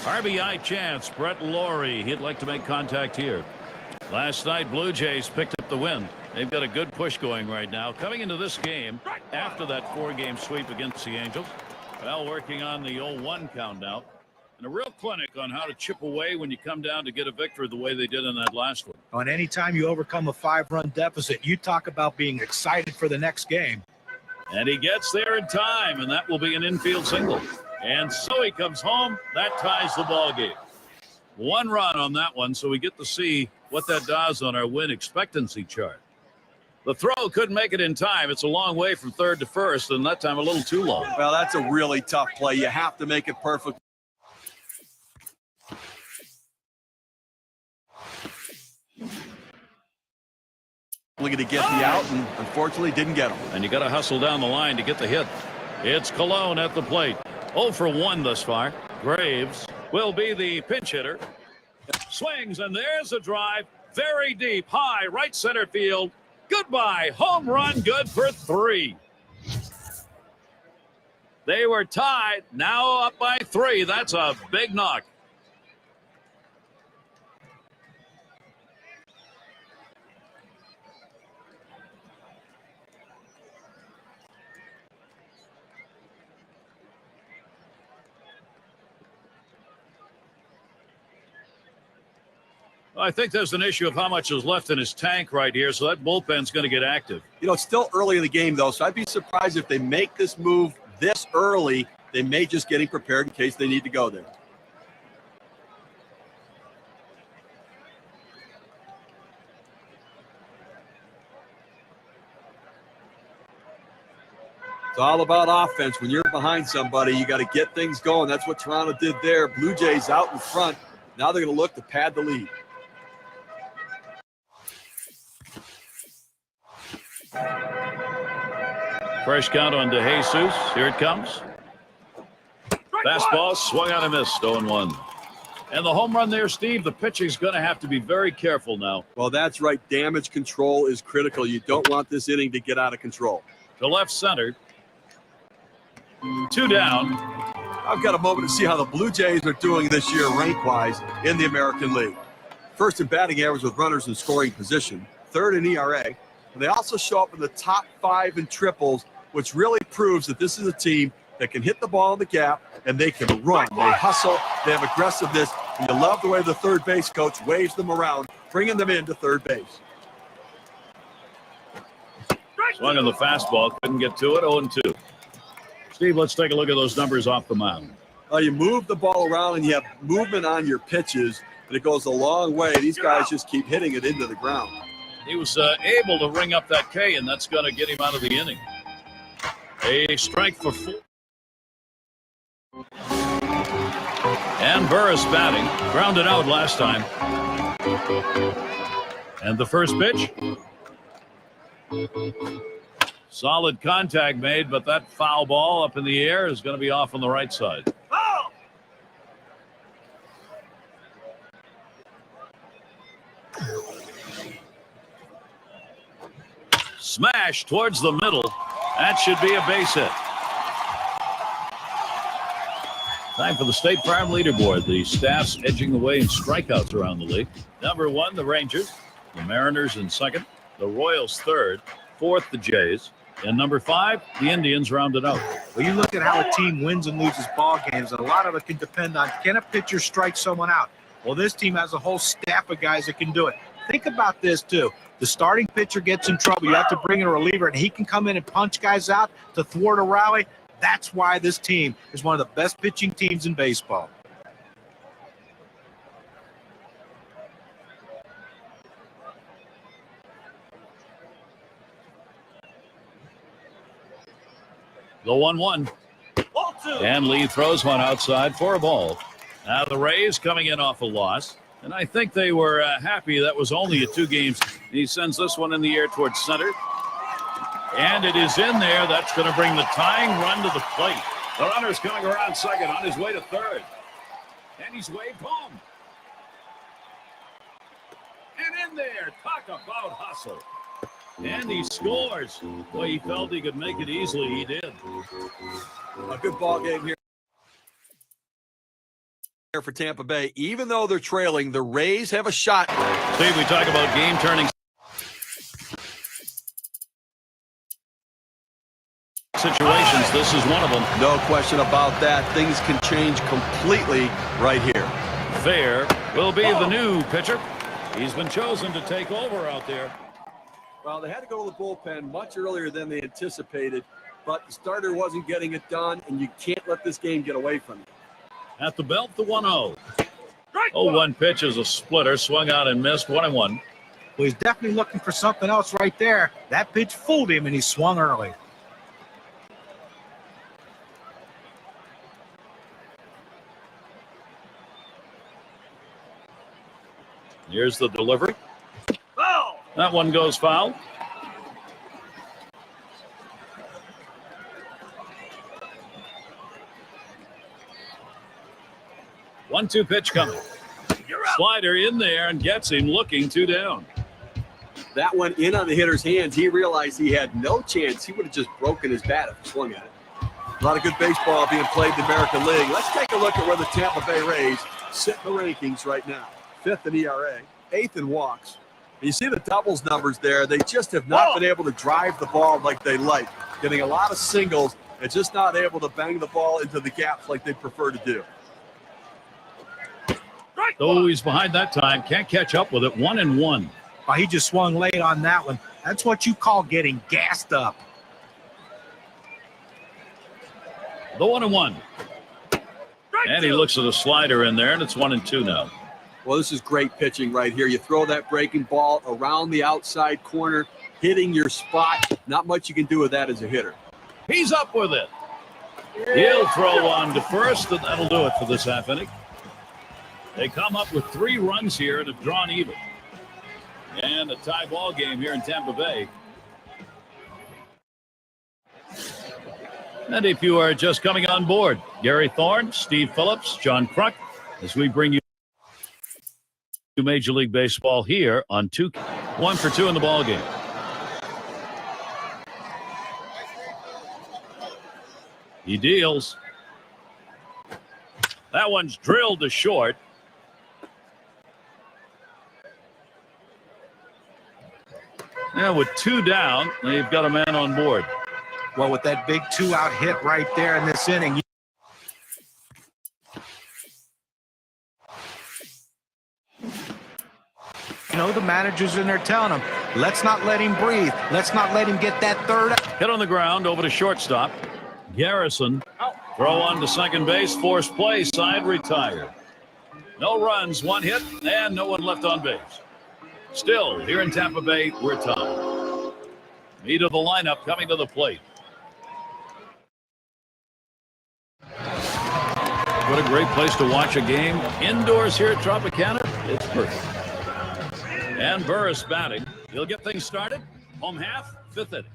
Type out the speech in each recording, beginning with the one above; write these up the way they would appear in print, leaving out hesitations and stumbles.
RBI chance. Brett Laurie. He'd like to make contact here. Last night, Blue Jays picked up the win. They've got a good push going right now. Coming into this game, after that 4-game sweep against the Angels, well, working on the 0-1 count now. And a real clinic on how to chip away when you come down to get a victory the way they did in that last one. On any time you overcome a 5-run deficit, you talk about being excited for the next game. And he gets there in time, and that will be an infield single. And so he comes home. That ties the ball game. 1 run on that one, so we get to see what that does on our win expectancy chart. The throw couldn't make it in time. It's a long way from third to first, and that time a little too long. Well, that's a really tough play. You have to make it perfect. Looking to get the out, and unfortunately didn't get him. And you got to hustle down the line to get the hit. It's Colon at the plate. 0 for 1 thus far. Graves will be the pinch hitter. Swings, and there's a drive. Very deep, high, right center field. Goodbye. Home run, good for 3. They were tied. Now up by 3. That's a big knock. I think there's an issue of how much is left in his tank right here, so that bullpen's going to get active. You know, it's still early in the game, though, so I'd be surprised if they make this move this early. They may just get him prepared in case they need to go there. It's all about offense. When you're behind somebody, you got to get things going. That's what Toronto did there. Blue Jays out in front. Now they're going to look to pad the lead. Fresh count on DeJesus. Here it comes. Fastball swung on and missed. 0-1. And the home run there, Steve, the pitching's going to have to be very careful now. Well, that's right. Damage control is critical. You don't want this inning to get out of control. To left center. 2 down. I've got a moment to see how the Blue Jays are doing this year rank-wise in the American League. First in batting average with runners in scoring position. 3rd in ERA. And they also show up in the top 5 in triples, which really proves that this is a team that can hit the ball in the gap and they can run. They hustle. They have aggressiveness. And you love the way the third base coach waves them around, bringing them into third base. Swung on the fastball. Couldn't get to it. 0-2. Steve, let's take a look at those numbers off the mound. You move the ball around and you have movement on your pitches, and it goes a long way. These guys just keep hitting it into the ground. He was able to ring up that K, and that's going to get him out of the inning. A strike for 4. And Burris batting. Grounded out last time. And the first pitch. Solid contact made, but that foul ball up in the air is going to be off on the right side. Oh! Smash towards the middle. That should be a base hit. Time for the State Farm leaderboard. The staff's edging the way in strikeouts around the league. Number 1, the Rangers. The Mariners in 2nd. The Royals 3rd. 4th, the Jays. And number 5, the Indians rounded out. Well, you look at how a team wins and loses ball games, and a lot of it can depend on, can a pitcher strike someone out? Well, this team has a whole staff of guys that can do it. Think about this, too. The starting pitcher gets in trouble. You have to bring in a reliever, and he can come in and punch guys out to thwart a rally. That's why this team is one of the best pitching teams in baseball. The 1-1. And Lee throws one outside for a ball. Now the Rays coming in off a loss. And I think they were happy that was only a 2 games. He sends this one in the air towards center. And it is in there. That's going to bring the tying run to the plate. The runner's coming around 2nd on his way to 3rd. And he's waved home. And in there, talk about hustle. And he scores. Well, he felt he could make it easily. He did. A good ball game here. for Tampa Bay. Even though they're trailing, the Rays have a shot. Steve, we talk about game-turning situations. This is one of them. No question about that. Things can change completely right here. Fair will be the new pitcher. He's been chosen to take over out there. Well, they had to go to the bullpen much earlier than they anticipated, but the starter wasn't getting it done, and you can't let this game get away from you. At the belt, the 1-0. 0-1 pitch is a splitter, swung out and missed. 1-1. Well, he's definitely looking for something else right there. That pitch fooled him, and he swung early. Here's the delivery. That one goes foul. One-two pitch coming. Slider in there and gets him looking 2 down. That went in on the hitter's hands. He realized he had no chance. He would have just broken his bat if he swung at it. A lot of good baseball being played in the American League. Let's take a look at where the Tampa Bay Rays sit in the rankings right now. 5th in ERA, 8th in walks. You see the doubles numbers there. They just have not been able to drive the ball like they like. Getting a lot of singles and just not able to bang the ball into the gaps like they prefer to do. Though he's behind that time, can't catch up with it. 1-1. Oh, he just swung late on that one. That's what you call getting gassed up. The 1-1. And he looks at a slider in there, and it's 1-2 now. Well, this is great pitching right here. You throw that breaking ball around the outside corner, hitting your spot. Not much you can do with that as a hitter. He's up with it. He'll throw on to first, and that'll do it for this half inning. They come up with 3 runs here and have drawn even. And a tie ball game here in Tampa Bay. And if you are just coming on board, Gary Thorne, Steve Phillips, John Kruk, as we bring you Major League Baseball here on 1 for 2 in the ball game. He deals. That one's drilled to short. Yeah, with 2 down, they've got a man on board. Well, with that big 2-out hit right there in this inning, you know, the manager's in there telling him, let's not let him breathe. Let's not let him get that 3rd out. Hit on the ground over to shortstop. Garrison. Throw on to second base. Forced play. Side retired. No runs, 1 hit, and no one left on base. Still, here in Tampa Bay, we're tied. Meat of the lineup coming to the plate. What a great place to watch a game. Indoors here at Tropicana, it's perfect. And Burris batting. He'll get things started. Home half, 5th inning.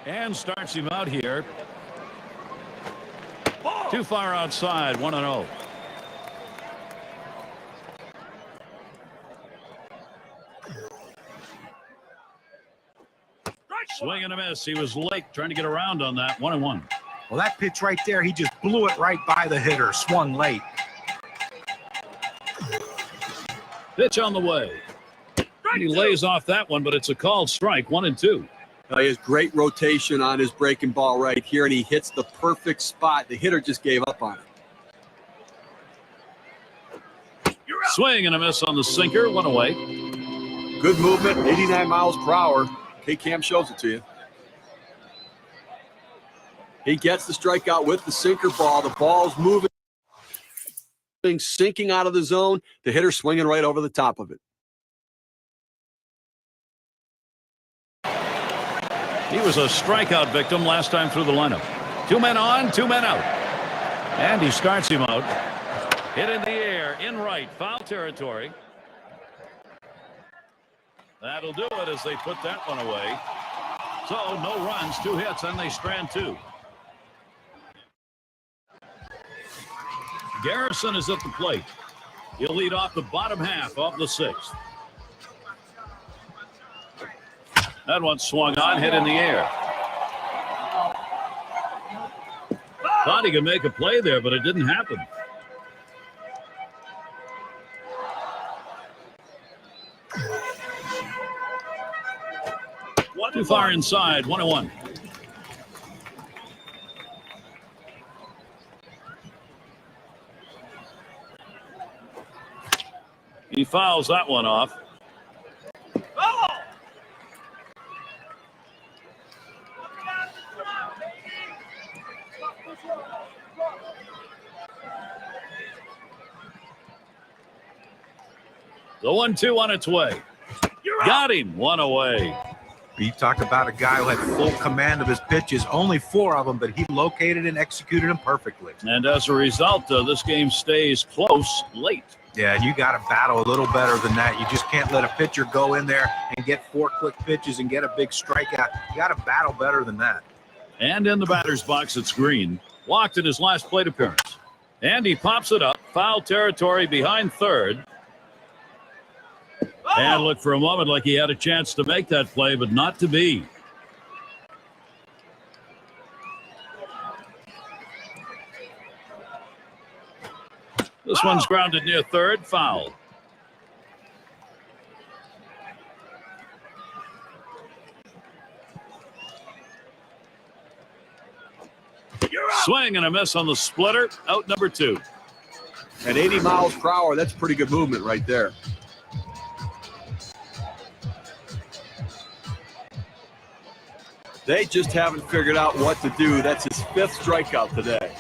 And starts him out here. Too far outside, 1-0. Swing and a miss. He was late trying to get around on that. 1-1. Well, that pitch right there, he just blew it right by the hitter. Swung late. Pitch on the way. He lays off that one, but it's a called strike. 1-2. He has great rotation on his breaking ball right here, and he hits the perfect spot. The hitter just gave up on it. Swing and a miss on the sinker. 1 away. Good movement, 89 miles per hour. K-Cam shows it to you. He gets the strikeout with the sinker ball. The ball's moving, sinking out of the zone. The hitter swinging right over the top of it. He was a strikeout victim last time through the lineup. 2 men on, 2 men out. And he starts him out. Hit in the air, in right, foul territory. That'll do it as they put that one away. So no runs, 2 hits, and they strand 2. Garrison is at the plate. He'll lead off the bottom half of the 6th. That one swung on, hit in the air. Thought he could make a play there, but it didn't happen. Too far inside, 1-1. He fouls that one off. The 1-2 on its way. Got him. 1 away. You talk about a guy who had full command of his pitches, only 4 of them, but he located and executed them perfectly. And as a result, this game stays close late. Yeah, you got to battle a little better than that. You just can't let a pitcher go in there and get 4 quick pitches and get a big strikeout. You got to battle better than that. And in the batter's box, it's Green. Walked in his last plate appearance. And he pops it up. Foul territory behind third. And looked for a moment like he had a chance to make that play, but not to be. This one's grounded near third, foul. Swing and a miss on the splitter, out number 2. At 80 miles per hour, that's pretty good movement right there. They just haven't figured out what to do. That's his 5th strikeout today.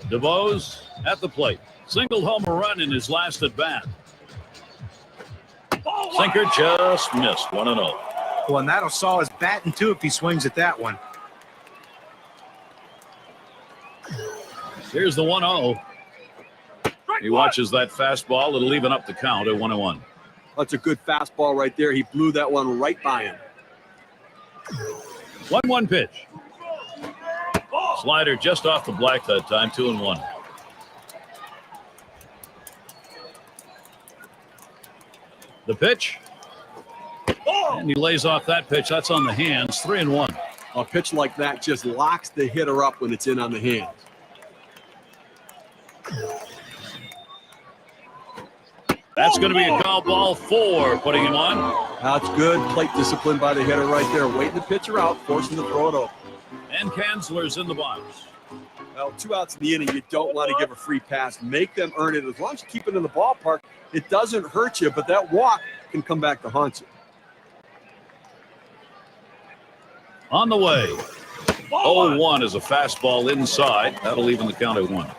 DeVos at the plate. Single home run in his last at bat. Sinker just missed. 1-0. Well, and that'll saw his batting too if he swings at that one. Here's the 1-0. He watches that fastball. It'll even up the count at 1-1. That's a good fastball right there. He blew that one right by him. 1-1 pitch. Slider just off the black that time. 2-1. The pitch. And he lays off that pitch. That's on the hands. 3-1. A pitch like that just locks the hitter up when it's in on the hands. That's going to be a foul ball 4, putting him on. That's good plate discipline by the hitter right there. Waiting the pitcher out, forcing the throw it over. And Kanzler's in the box. Well, 2 outs in the inning, you don't want to give a free pass. Make them earn it. As long as you keep it in the ballpark, it doesn't hurt you, but that walk can come back to haunt you. On the way. 0-1 is a fastball inside. That'll even the count at 1.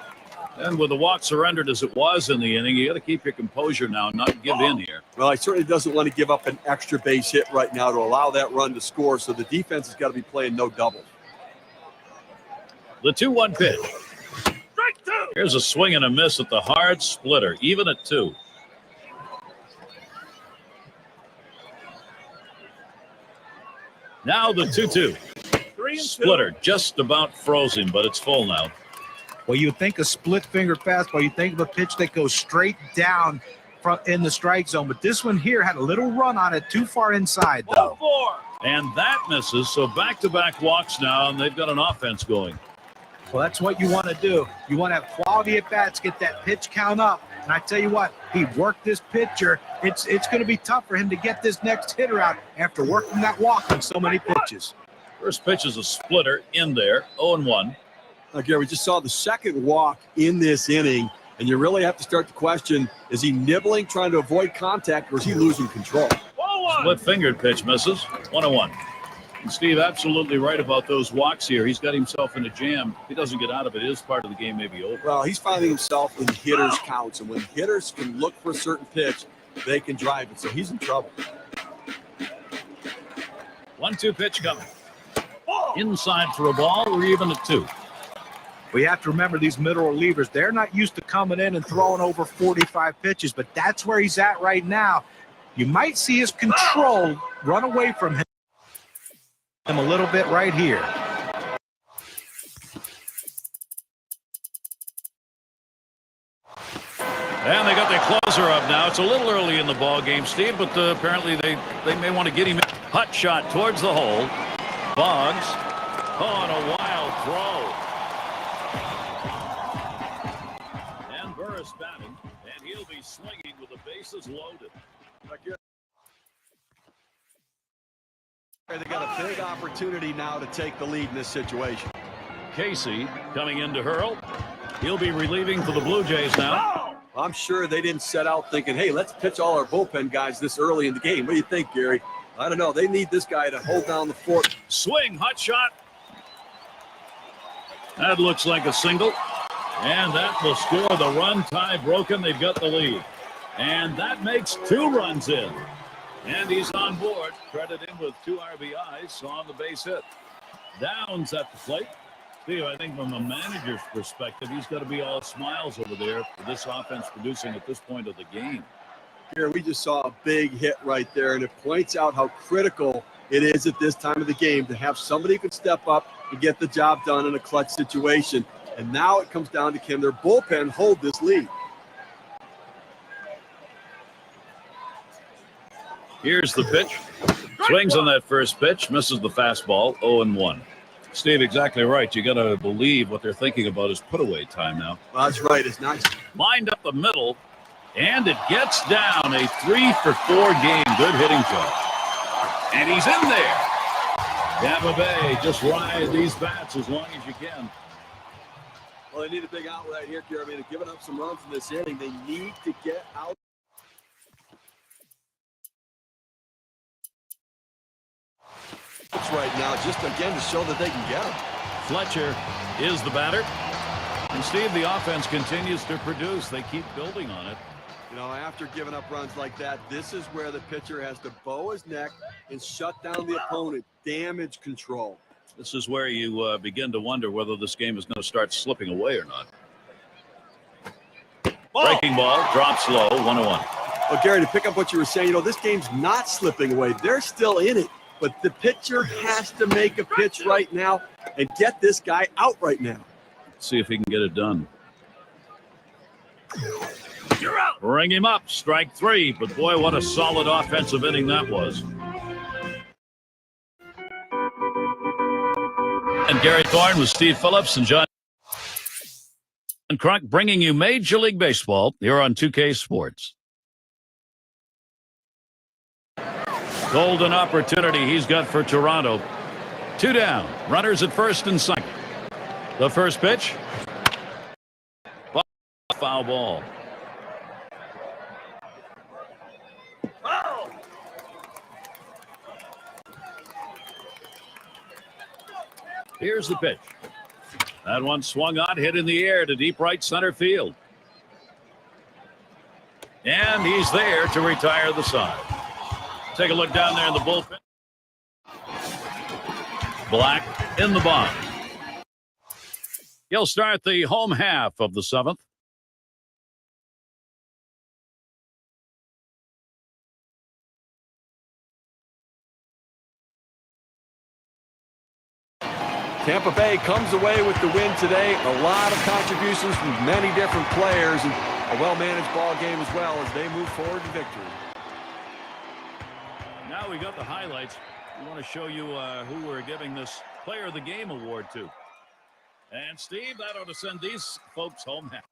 And with the walk surrendered as it was in the inning, you got to keep your composure now, not give in here. Well, he certainly doesn't want to give up an extra base hit right now to allow that run to score, so the defense has got to be playing no doubles. The 2-1 pitch. Here's a swing and a miss at the hard splitter, even at 2. Now the 2-2. Splitter just about froze him, but it's full now. Well, you think a split-finger fastball, you think of a pitch that goes straight down in the strike zone, but this one here had a little run on it, too far inside, though. And that misses, so back-to-back walks now, and they've got an offense going. Well, that's what you want to do. You want to have quality at-bats, get that pitch count up. And I tell you what, he worked this pitcher. It's going to be tough for him to get this next hitter out after working that walk on so many pitches. First pitch is a splitter in there, 0-1. Gary, we just saw the second walk in this inning, and you really have to start to question, is he nibbling, trying to avoid contact, or is he losing control? Split-fingered pitch misses, 1-1. And Steve, absolutely right about those walks here. He's got himself in a jam. If he doesn't get out of it, his part of the game may be over. Well, he's finding himself in hitters' counts, and when hitters can look for a certain pitch, they can drive it, so he's in trouble. 1-2 pitch coming. Inside for a ball. We're even at 2. We have to remember these middle relievers, they're not used to coming in and throwing over 45 pitches, but that's where he's at right now. You might see his control run away from him a little bit right here. And they got their closer up now. It's a little early in the ball game, Steve, but apparently they may want to get him. Hot shot towards the hole. Boggs. Oh, and a wild throw. And Burris batting, and he'll be swinging with the bases loaded. They got a big opportunity now to take the lead in this situation. Casey coming in to hurl. He'll be relieving for the Blue Jays now. I'm sure they didn't set out thinking, hey, let's pitch all our bullpen guys this early in the game. What do you think, Gary? I don't know. They need this guy to hold down the fort. Swing, hot shot. That looks like a single. And that will score the run. Tie broken. They've got the lead. And that makes 2 runs in. And he's on board. Credit him with 2 RBIs on the base hit. Downs at the plate. Steve, I think from a manager's perspective, he's got to be all smiles over there for this offense producing at this point of the game. Here, we just saw a big hit right there, and it points out how critical it is at this time of the game to have somebody who can step up and get the job done in a clutch situation. And now it comes down to, can their bullpen hold this lead? Here's the pitch. Swings on that first pitch, misses the fastball, 0-1. Steve, exactly right. You got to believe what they're thinking about is put away time now. Well, that's right. It's nice. Lined up the middle, and it gets down. A 3-for-4 game. Good hitting job. And he's in there. Tampa Bay, just ride these bats as long as you can. Well, they need a big out right here, Gary. I mean, they've given up some runs in this inning. They need to get out. Right now, just again to show that they can get him. Fletcher is the batter. And Steve, the offense continues to produce. They keep building on it. You know, after giving up runs like that, this is where the pitcher has to bow his neck and shut down the opponent. Damage control. This is where you begin to wonder whether this game is going to start slipping away or not. Breaking ball, drops low, 1-1. Well, Gary, to pick up what you were saying, you know, this game's not slipping away. They're still in it. But the pitcher has to make a pitch right now and get this guy out right now. See if he can get it done. You're out. Bring him up. Strike 3. But boy, what a solid offensive inning that was. And Gary Thorne with Steve Phillips and John Crunk bringing you Major League Baseball here on 2K Sports. Golden opportunity he's got for Toronto. 2 down. Runners at first and second. The first pitch. Foul ball. Here's the pitch. That one swung on, hit in the air to deep right center field. And he's there to retire the side. Take a look down there in the bullpen. Black in the box. He'll start the home half of the 7th. Tampa Bay comes away with the win today. A lot of contributions from many different players and a well-managed ball game as well as they move forward to victory. Now we got the highlights. We want to show you who we're giving this Player of the Game award to. And Steve, that ought to send these folks home happy.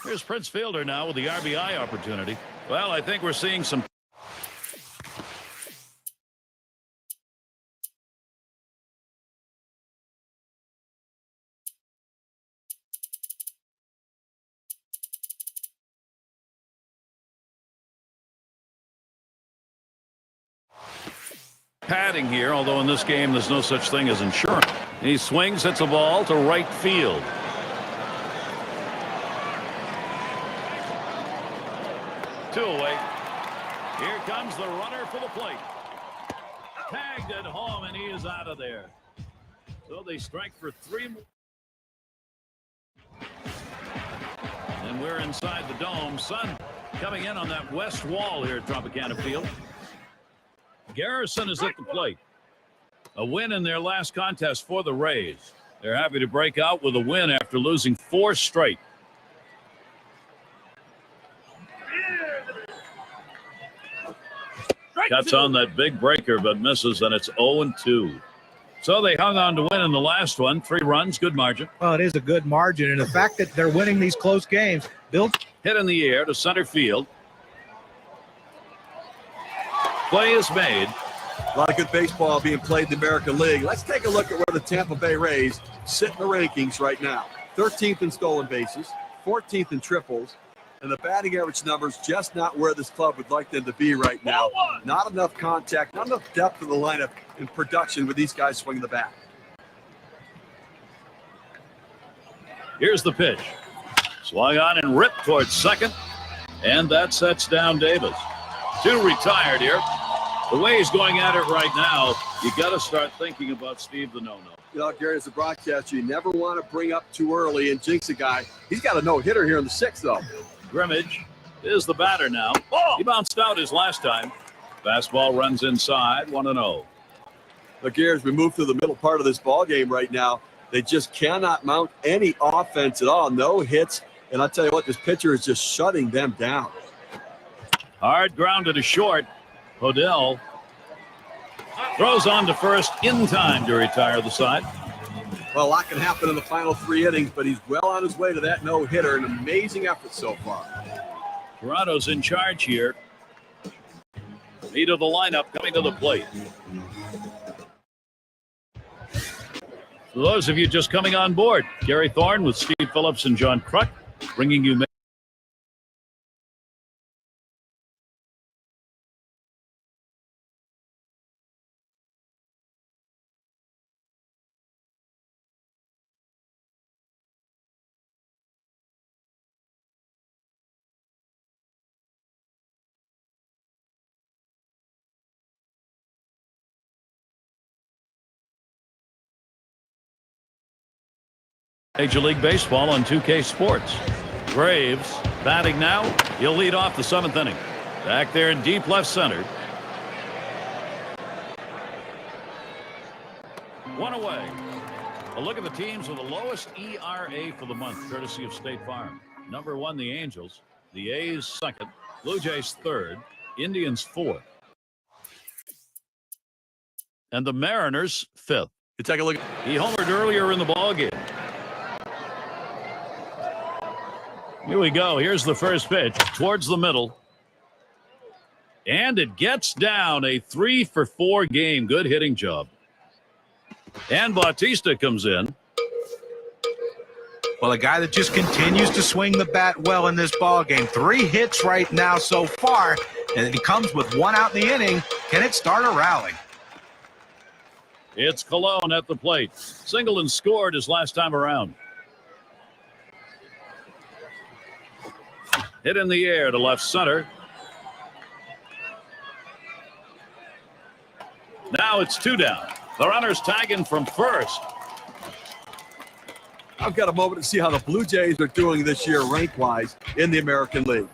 Here's Prince Fielder now with the RBI opportunity. Well, I think we're seeing some. Padding here, although in this game there's no such thing as insurance. He swings, hits a ball to right field. Two away. Here comes the runner for the plate. Tagged at home, and he is out of there. So they strike for three more. And we're inside the dome. Sun coming in on that west wall here at Tropicana Field. Garrison is at the plate. A win in their last contest for the Rays. They're happy to break out with a win after losing 4 straight. Cuts on that big breaker, but misses, and it's 0-2. So they hung on to win in the last one. 3 runs, good margin. Well, it is a good margin, and the fact that they're winning these close games builds. Hit in the air to center field. Play is made. A lot of good baseball being played in the American League. Let's take a look at where the Tampa Bay Rays sit in the rankings right now. 13th in stolen bases, 14th in triples, and the batting average numbers just not where this club would like them to be right now. Not enough contact, not enough depth in the lineup and production with these guys swinging the bat. Here's the pitch. Swung on and ripped towards second, and that sets down Davis. 2 retired here. The way he's going at it right now, you got to start thinking about Steve the no-no. You know, Gary, as a broadcaster, you never want to bring up too early and jinx a guy. He's got a no-hitter here in the 6th, though. Grimmage is the batter now. He bounced out his last time. Fastball runs inside, 1-0. Look here, as we move through the middle part of this ball game right now, they just cannot mount any offense at all. No hits. And I'll tell you what, this pitcher is just shutting them down. Hard grounded to short. Hodel throws on to first in time to retire the side. Well, a lot can happen in the final 3 innings, but he's well on his way to that no-hitter. An amazing effort so far. Toronto's in charge here. Lead of the lineup coming to the plate. For those of you just coming on board, Gary Thorne with Steve Phillips and John Kruk bringing you Major League Baseball on 2K Sports. Graves batting now. He'll lead off the 7th inning. Back there in deep left center. One away. A look at the teams with the lowest ERA for the month, courtesy of State Farm. Number 1, the Angels. The A's 2nd. Blue Jays 3rd. Indians 4th. And the Mariners 5th. You take a look. He homered earlier in the ballgame. Here we go. Here's the first pitch towards the middle. And it gets down. A 3-for-4 game. Good hitting job. And Bautista comes in. Well, a guy that just continues to swing the bat well in this ball game. 3 hits right now so far, and he comes with 1 out in the inning. Can it start a rally? It's Colon at the plate. Singled and scored his last time around. Hit in the air to left center. Now it's 2 down. The runner's tagging from first. I've got a moment to see how the Blue Jays are doing this year rank-wise in the American League.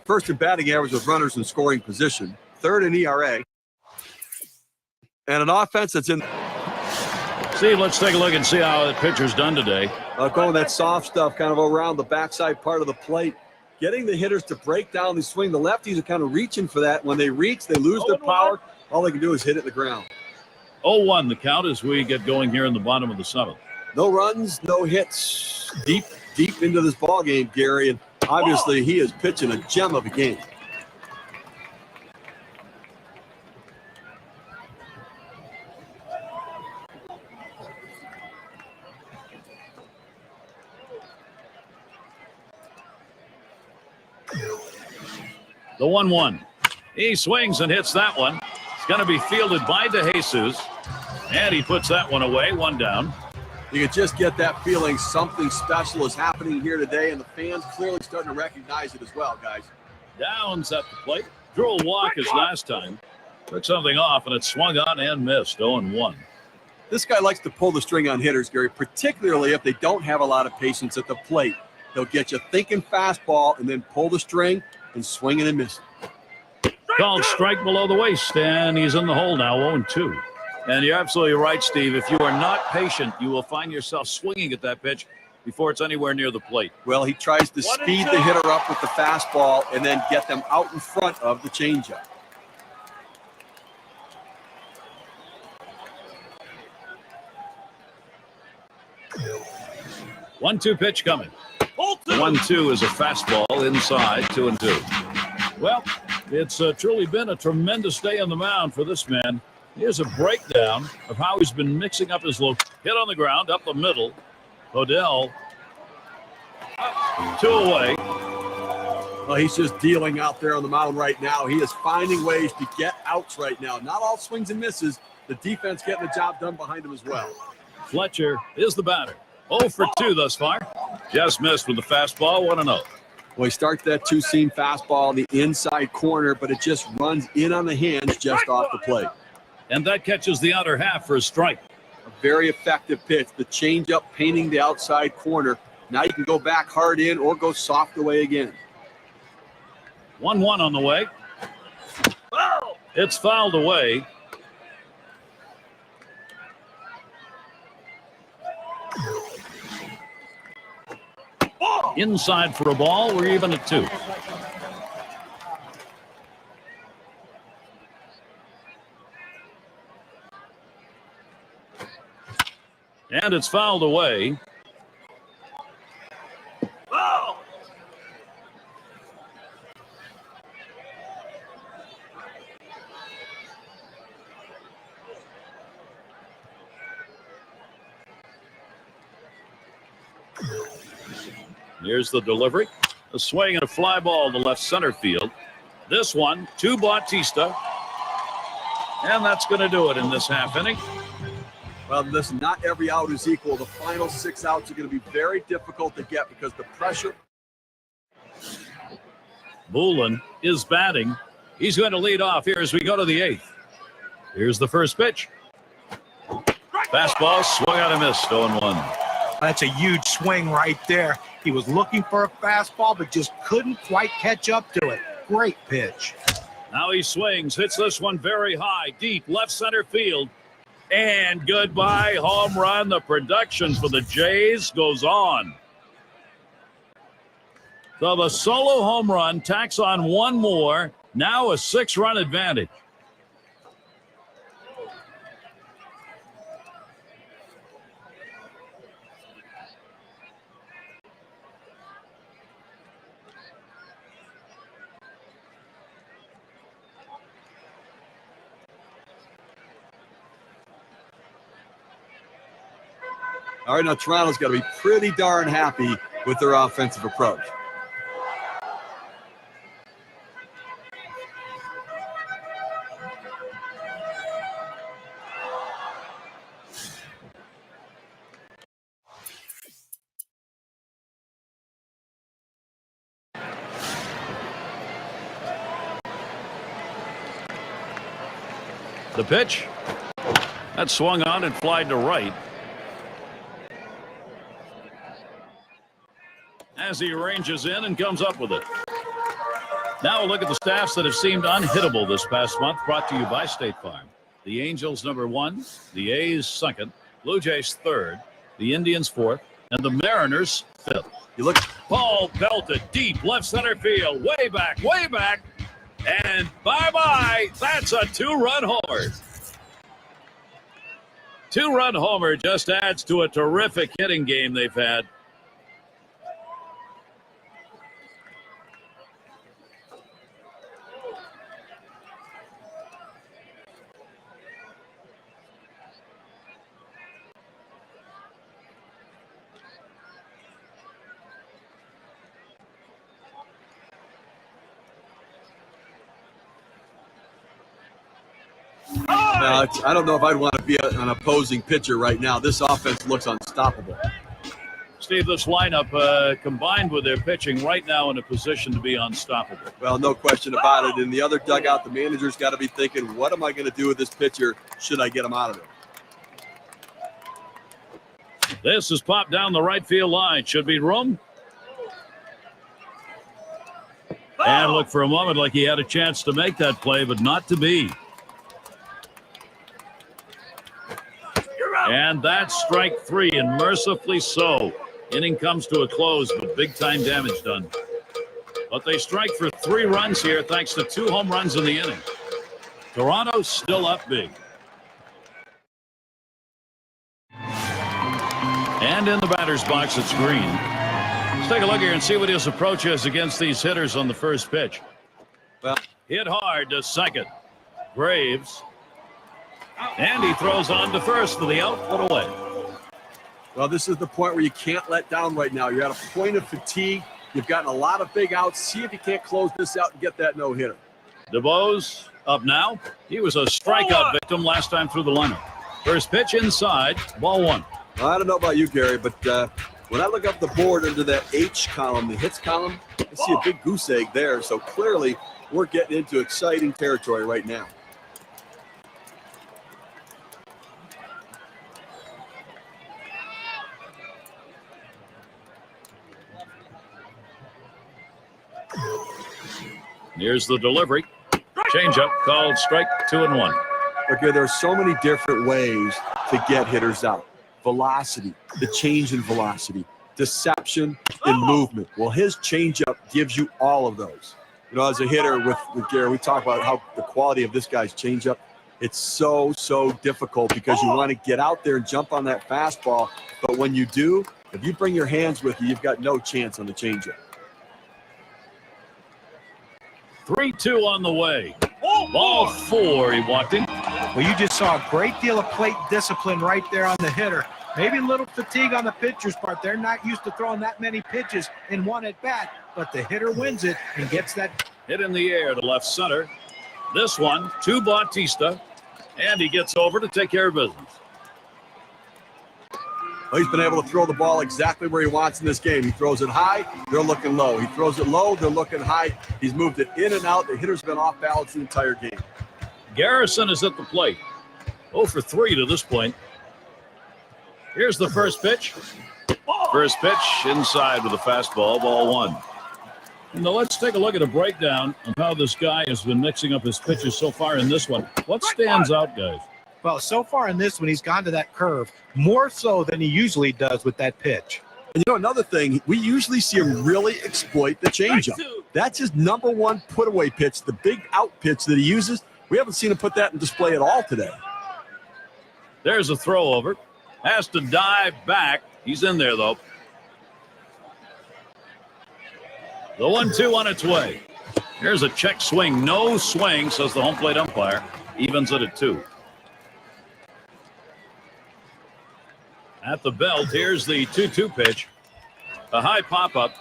First in batting average with runners in scoring position. 3rd in ERA. And an offense that's in. Steve, let's take a look and see how the pitcher's done today. Going that soft stuff kind of around the backside part of the plate. Getting the hitters to break down the swing. The lefties are kind of reaching for that. When they reach, they lose their power. All they can do is hit it the ground. 0-1 the count as we get going here in the bottom of the 7th. No runs, no hits. Deep into this ball game, Gary. And obviously he is pitching a gem of a game. The 1-1. He swings and hits that one. It's going to be fielded by DeJesus. And he puts that one away. 1 down. You can just get that feeling something special is happening here today, and the fans clearly starting to recognize it as well, guys. Downs at the plate. Drew a walk as last time. Took something off, and it swung on and missed. 0-1. This guy likes to pull the string on hitters, Gary, particularly if they don't have a lot of patience at the plate. They'll get you thinking fastball and then pull the string and swing it and miss it. Called strike below the waist, and he's in the hole now, 0-2. And you're absolutely right, Steve. If you are not patient, you will find yourself swinging at that pitch before it's anywhere near the plate. Well, he tries to speed the hitter up with the fastball and then get them out in front of the changeup. One-two pitch coming. 1-2 is a fastball inside, 2-2. Well, it's truly been a tremendous day on the mound for this man. Here's a breakdown of how he's been mixing up his look. Hit on the ground, up the middle. Odell, 2 away. Well, he's just dealing out there on the mound right now. He is finding ways to get outs right now. Not all swings and misses. The defense getting the job done behind him as well. Fletcher is the batter. 0 for 2 thus far. Just missed with the fastball, 1-0. Well, he starts that 2-seam fastball in the inside corner, but it just runs in on the hands just off the plate. And that catches the outer half for a strike. A very effective pitch. The changeup painting the outside corner. Now you can go back hard in or go soft away again. 1-1 on the way. It's fouled away. Inside for a ball. We're even at 2. And it's fouled away. Oh! Here's the delivery. A swing and a fly ball to left center field. This one to Bautista. And that's going to do it in this half inning. Well, listen, not every out is equal. The final 6 outs are going to be very difficult to get because the pressure. Bullen is batting. He's going to lead off here as we go to the 8th. Here's the first pitch. Fastball swung out and missed. 0-1. That's a huge swing right there. He was looking for a fastball, but just couldn't quite catch up to it. Great pitch. Now he swings, hits this one very high, deep left center field. And goodbye, home run. The production for the Jays goes on. So the solo home run tacks on one more. Now a 6-run advantage. All right, now Toronto's got to be pretty darn happy with their offensive approach. The pitch. That swung on and flied to right. As he ranges in and comes up with it. Now a look at the staffs that have seemed unhittable this past month, brought to you by State Farm. The Angels #1, the A's 2nd, Blue Jays 3rd, the Indians 4th, and the Mariners 5th. You look. Ball belted deep left center field, way back, and bye-bye. That's a 2-run homer. 2-run homer just adds to a terrific hitting game they've had. I don't know if I'd want to be an opposing pitcher right now. This offense looks unstoppable. Steve, this lineup combined with their pitching right now in a position to be unstoppable. Well, no question about it. In the other dugout, the manager's got to be thinking, what am I going to do with this pitcher? Should I get him out of there? This is popped down the right field line. Should be room. And look for a moment like he had a chance to make that play, but not to be. And that's strike 3, and mercifully so. Inning comes to a close, but big-time damage done. But they strike for 3 runs here thanks to 2 home runs in the inning. Toronto's still up big. And in the batter's box, it's Green. Let's take a look here and see what his approach is against these hitters on the first pitch. Well, hit hard to second. Graves. And he throws on to first for the outfield away. Well, this is the point where you can't let down right now. You're at a point of fatigue. You've gotten a lot of big outs. See if you can't close this out and get that no-hitter. DeBose up now. He was a strikeout victim last time through the lineup. First pitch inside, ball 1. Well, I don't know about you, Gary, but when I look up the board under that H column, the hits column, I see a big goose egg there. So clearly, we're getting into exciting territory right now. Here's the delivery. Changeup called strike 2-1. Okay, there are so many different ways to get hitters out. Velocity, the change in velocity, deception, and movement. Well, his changeup gives you all of those. You know, as a hitter with Gary, we talk about how the quality of this guy's changeup. It's so difficult because you want to get out there and jump on that fastball. But when you do, if you bring your hands with you, you've got no chance on the changeup. 3-2 on the way. Ball 4, he walked in. Well, you just saw a great deal of plate discipline right there on the hitter. Maybe a little fatigue on the pitcher's part. They're not used to throwing that many pitches in one at bat, but the hitter wins it and gets that hit in the air to left center. This one to Bautista, and he gets over to take care of business. Well, he's been able to throw the ball exactly where he wants in this game. He throws it high, they're looking low. He throws it low, they're looking high. He's moved it in and out. The hitter's been off balance the entire game. Garrison is at the plate. 0 for 3 to this point. Here's the first pitch. First pitch inside with a fastball, ball 1. Now let's take a look at a breakdown of how this guy has been mixing up his pitches so far in this one. What stands out, guys? Well, so far in this one, he's gone to that curve more so than he usually does with that pitch. And another thing, we usually see him really exploit the changeup. That's his number 1 put-away pitch, the big out pitch that he uses. We haven't seen him put that in display at all today. There's a throw over. Has to dive back. He's in there, though. The 1-2 on its way. Here's a check swing. No swing, says the home plate umpire. Evens it at 2. At the belt, here's the 2-2 pitch. A high pop-up.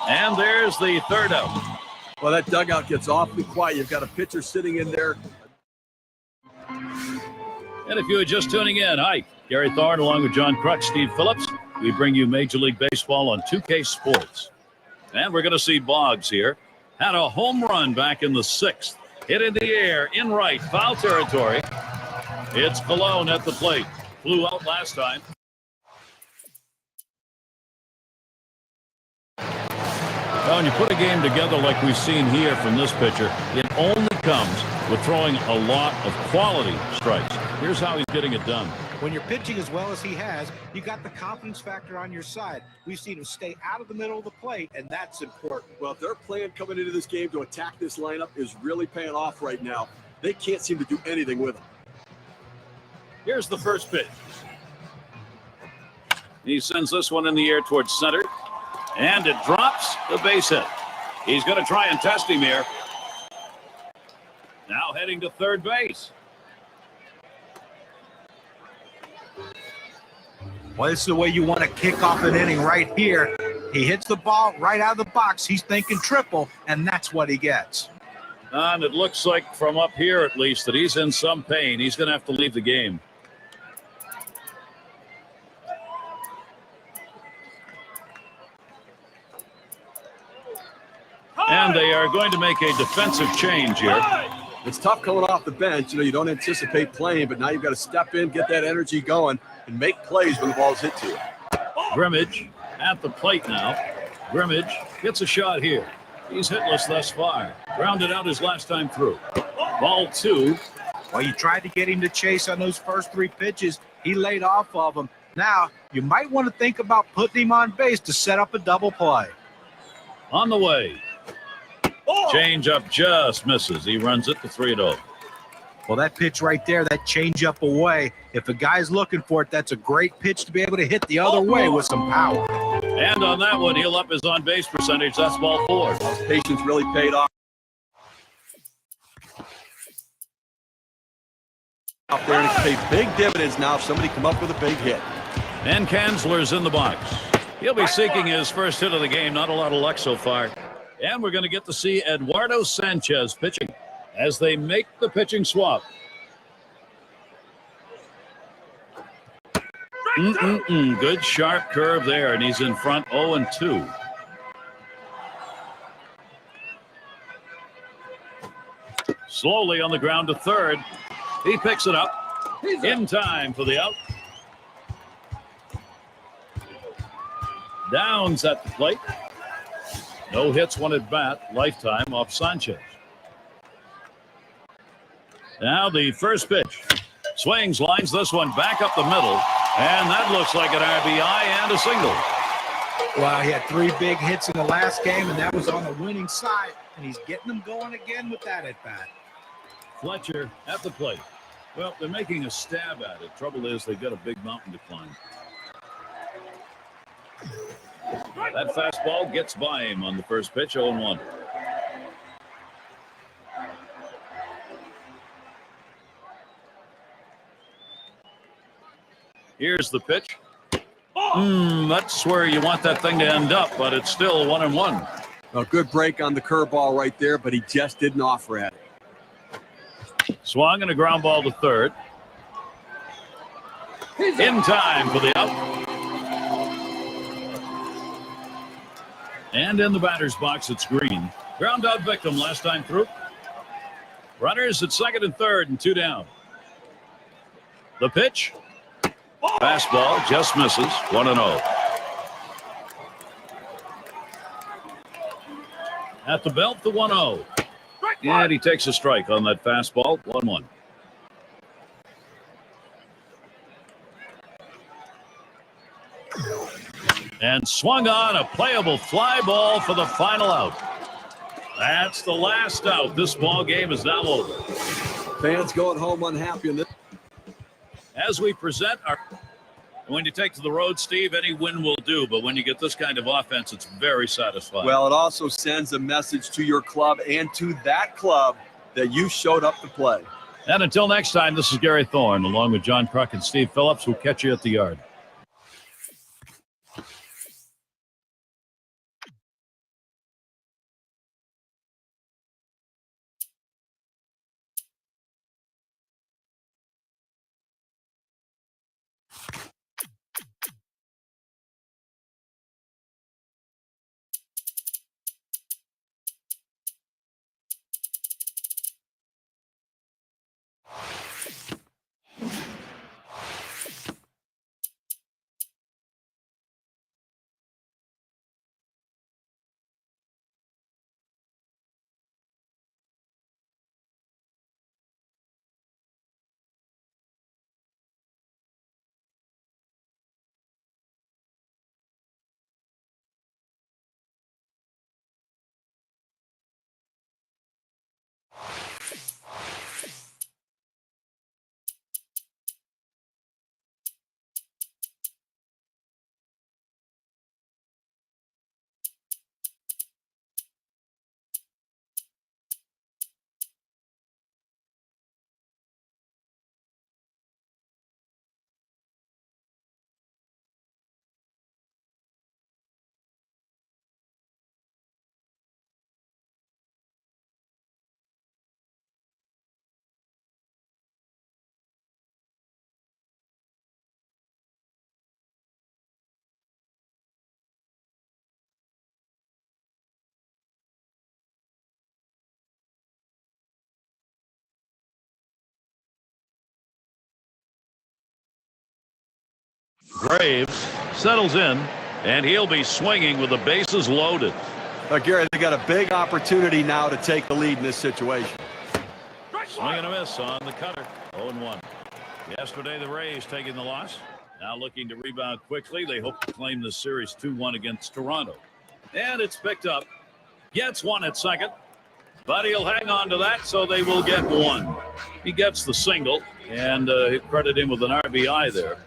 And there's the third out. Well, that dugout gets awfully quiet. You've got a pitcher sitting in there. And if you are just tuning in, hi, Gary Thorne along with John Crutch, Steve Phillips. We bring you Major League Baseball on 2K Sports. And we're going to see Boggs here. Had a home run back in the 6th. Hit in the air, in right, foul territory. It's Colon at the plate. Flew out last time. Now, when you put a game together like we've seen here from this pitcher, it only comes with throwing a lot of quality strikes. Here's how he's getting it done. When you're pitching as well as he has, you got the confidence factor on your side. We've seen him stay out of the middle of the plate, and that's important. Well, their plan coming into this game to attack this lineup is really paying off right now. They can't seem to do anything with him. Here's the first pitch. He sends this one in the air towards center, and it drops the base hit. He's going to try and test him here. Now heading to third base. Well, this is the way you want to kick off an inning right here. He hits the ball right out of the box. He's thinking triple, and that's what he gets. And it looks like from up here at least that he's in some pain. He's going to have to leave the game. And they are going to make a defensive change here. It's tough coming off the bench. You don't anticipate playing, but now you've got to step in, get that energy going, and make plays when the ball's hit to you. Grimmage at the plate now. Grimmage gets a shot here. He's hitless thus far. Grounded out his last time through. Ball 2. Well, you tried to get him to chase on those first 3 pitches. He laid off of them. Now, you might want to think about putting him on base to set up a double play. On the way. Change up just misses. He runs it to 3-0. Well, that pitch right there, that change up away, if a guy's looking for it, that's a great pitch to be able to hit the other way with some power. And on that one, he'll up his on-base percentage. That's ball 4. Patience really paid off. Out there, and it can pay big dividends now if somebody come up with a big hit. And Kanzler's in the box. He'll be seeking his first hit of the game. Not a lot of luck so far. And we're going to get to see Eduardo Sanchez pitching as they make the pitching swap. Good sharp curve there, and he's in front 0-2. Slowly on the ground to third. He picks it up in time for the out. Downs at the plate. No hits, 1 at bat, lifetime off Sanchez. Now the first pitch. Swings, lines this one back up the middle, and that looks like an RBI and a single. Well, he had 3 big hits in the last game, and that was on the winning side, and he's getting them going again with that at-bat. Fletcher at the plate. Well, they're making a stab at it. Trouble is, they've got a big mountain to climb. That fastball gets by him on the first pitch, 0-1. Here's the pitch. That's where you want that thing to end up, but it's still 1-1. A good break on the curveball right there, but he just didn't offer at it. Swung and a ground ball to third. In time for the out. And in the batter's box, it's Green. Ground out victim last time through. Runners at second and third and 2 down. The pitch. Fastball just misses. 1-0. At the belt, the 1-0. And he takes a strike on that fastball. 1-1. And swung on a playable fly ball for the final out. That's the last out. This ball game is now over. Fans going home unhappy in this. As we present our, when you take to the road, Steve, any win will do. But when you get this kind of offense, it's very satisfying. Well, it also sends a message to your club and to that club that you showed up to play. And until next time, this is Gary Thorne, along with John Kruk and Steve Phillips. We'll catch you at the yard. Graves settles in, and he'll be swinging with the bases loaded. Gary, they got a big opportunity now to take the lead in this situation. Swing and a miss on the cutter. 0-1. Yesterday, the Rays taking the loss. Now looking to rebound quickly. They hope to claim this series 2-1 against Toronto. And it's picked up. Gets one at second, but he'll hang on to that, so they will get one. He gets the single, and credit him with an RBI there.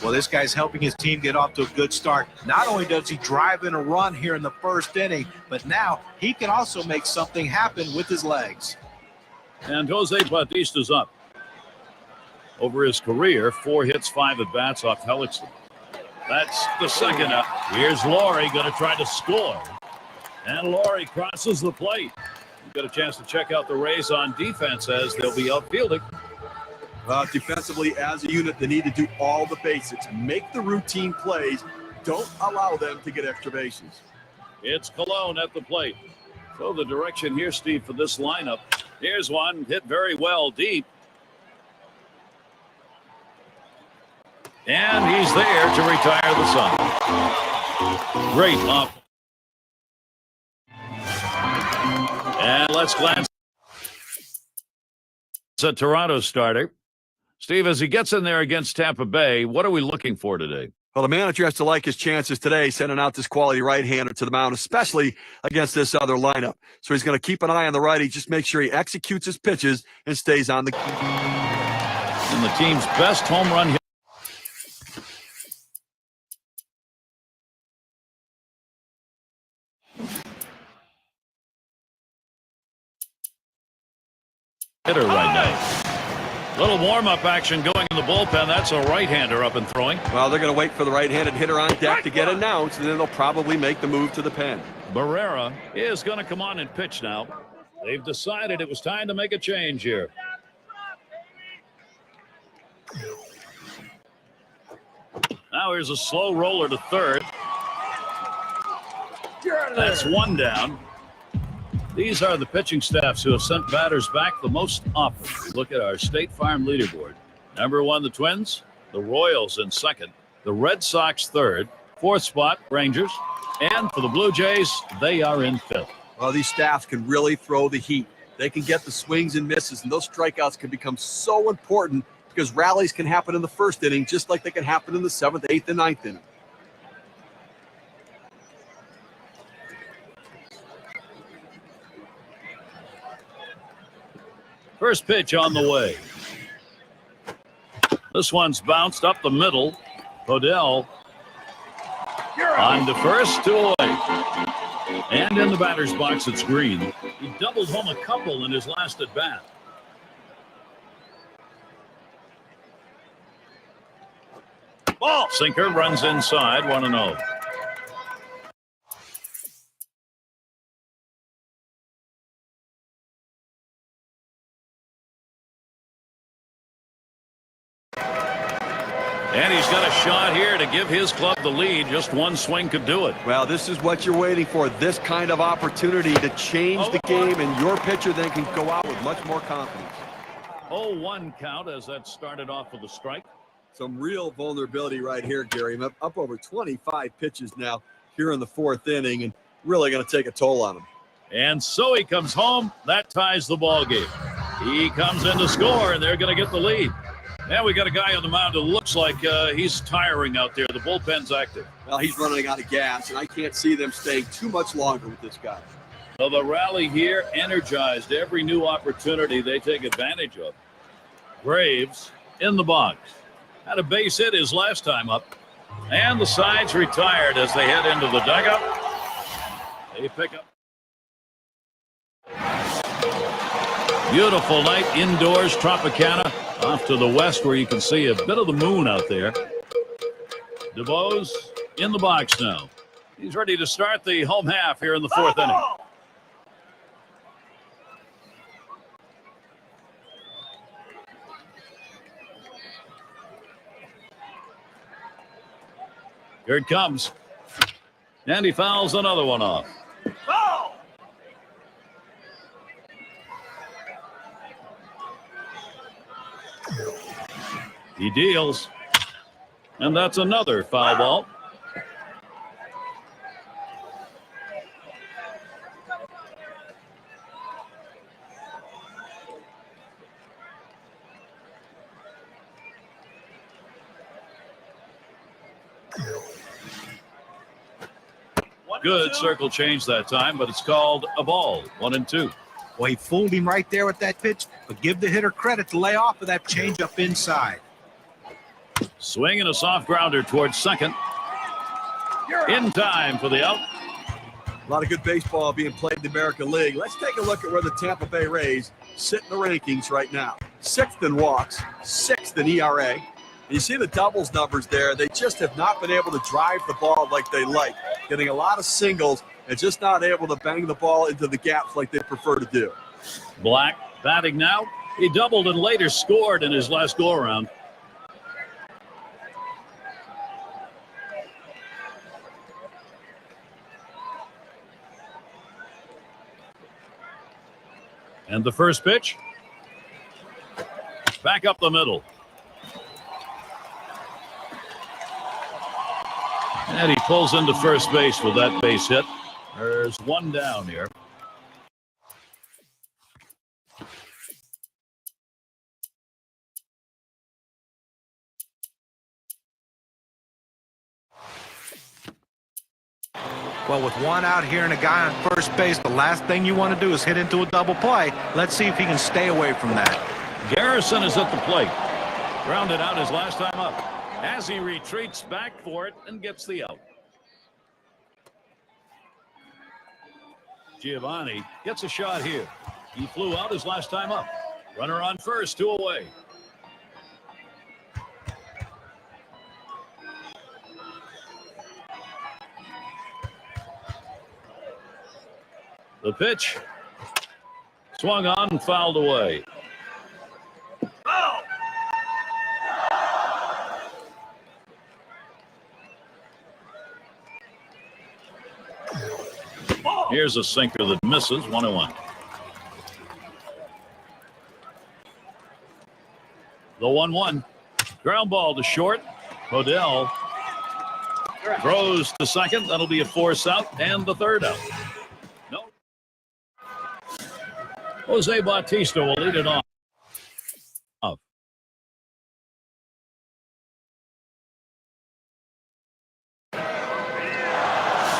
Well, this guy's helping his team get off to a good start. Not only does he drive in a run here in the first inning, but now he can also make something happen with his legs. And Jose Bautista's up. Over his career, 4 hits, 5 at-bats off Hellickson. That's the second up. Here's Laurie going to try to score. And Laurie crosses the plate. You've got a chance to check out the Rays on defense as they'll be outfielding. Defensively, as a unit, they need to do all the basics. Make the routine plays. Don't allow them to get extra bases. It's Colon at the plate. So the direction here, Steve, for this lineup. Here's one hit very well deep. And he's there to retire the side. Great up. And let's glance It's a Toronto starter. Steve, as he gets in there against Tampa Bay, what are we looking for today? Well, the manager has to like his chances today, sending out this quality right-hander to the mound, especially against this other lineup. So he's going to keep an eye on the righty, just make sure he executes his pitches and stays on the... And the team's best home run hit. Hitter right now. Little warm-up action going in the bullpen. That's a right-hander up and throwing. Well, they're going to wait for the right-handed hitter on deck to get announced, and then they'll probably make the move to the pen. Barrera is going to come on and pitch now. They've decided it was time to make a change here. Now here's a slow roller to third. That's one down. These are the pitching staffs who have sent batters back the most often. We look at our State Farm leaderboard. Number one, the Twins. The Royals in second. The Red Sox third. Fourth spot, Rangers. And for the Blue Jays, they are in fifth. Well, these staffs can really throw the heat. They can get the swings and misses, and those strikeouts can become so important because rallies can happen in the first inning just like they can happen in the 7th, 8th, and 9th inning. First pitch on the way. This one's bounced up the middle. Odell on to first, 2 away. And in the batter's box, it's Green. He doubled home a couple in his last at bat. Ball. Sinker runs inside, 1-0. And he's got a shot here to give his club the lead. Just one swing could do it. Well, this is what you're waiting for, this kind of opportunity to change the game, and your pitcher then can go out with much more confidence. 0-1 count as that started off with a strike. Some real vulnerability right here, Gary. I'm up over 25 pitches now here in the 4th inning, and really going to take a toll on him. And so he comes home. That ties the ball game. He comes in to score, and they're going to get the lead. Now we got a guy on the mound who looks like he's tiring out there. The bullpen's active. Well, he's running out of gas, and I can't see them staying too much longer with this guy. So the rally here energized. Every new opportunity they take advantage of. Graves in the box. Had a base hit his last time up. And the side's retired as they head into the dugout. They pick up. Beautiful night indoors, Tropicana. Off to the west where you can see a bit of the moon out there. DeVos in the box now. He's ready to start the home half here in the 4th inning. Here it comes. And he fouls another one off. He deals. And that's another foul ball. Good circle change that time, but it's called a ball. 1-2. Well, he fooled him right there with that pitch, but give the hitter credit to lay off of that changeup inside. Swing and a soft grounder towards second. In time for the out. A lot of good baseball being played in the American League. Let's take a look at where the Tampa Bay Rays sit in the rankings right now. 6th in walks, 6th in ERA. And you see the doubles numbers there. They just have not been able to drive the ball like they like. Getting a lot of singles and just not able to bang the ball into the gaps like they prefer to do. Black batting now. He doubled and later scored in his last go-around. And the first pitch. Back up the middle. And he pulls into first base with that base hit. There's one down here. Well, with one out here and a guy on first base, the last thing you want to do is hit into a double play. Let's see if he can stay away from that. Garrison is at the plate. Grounded out his last time up as he retreats back for it and gets the out. Giovanni gets a shot here. He flew out his last time up. Runner on first, 2 away. The pitch swung on and fouled away. Here's a sinker that misses, 1-1. The 1-1. Ground ball to short. Hodel throws to second. That'll be a force out and the third out. No. Jose Bautista will lead it off.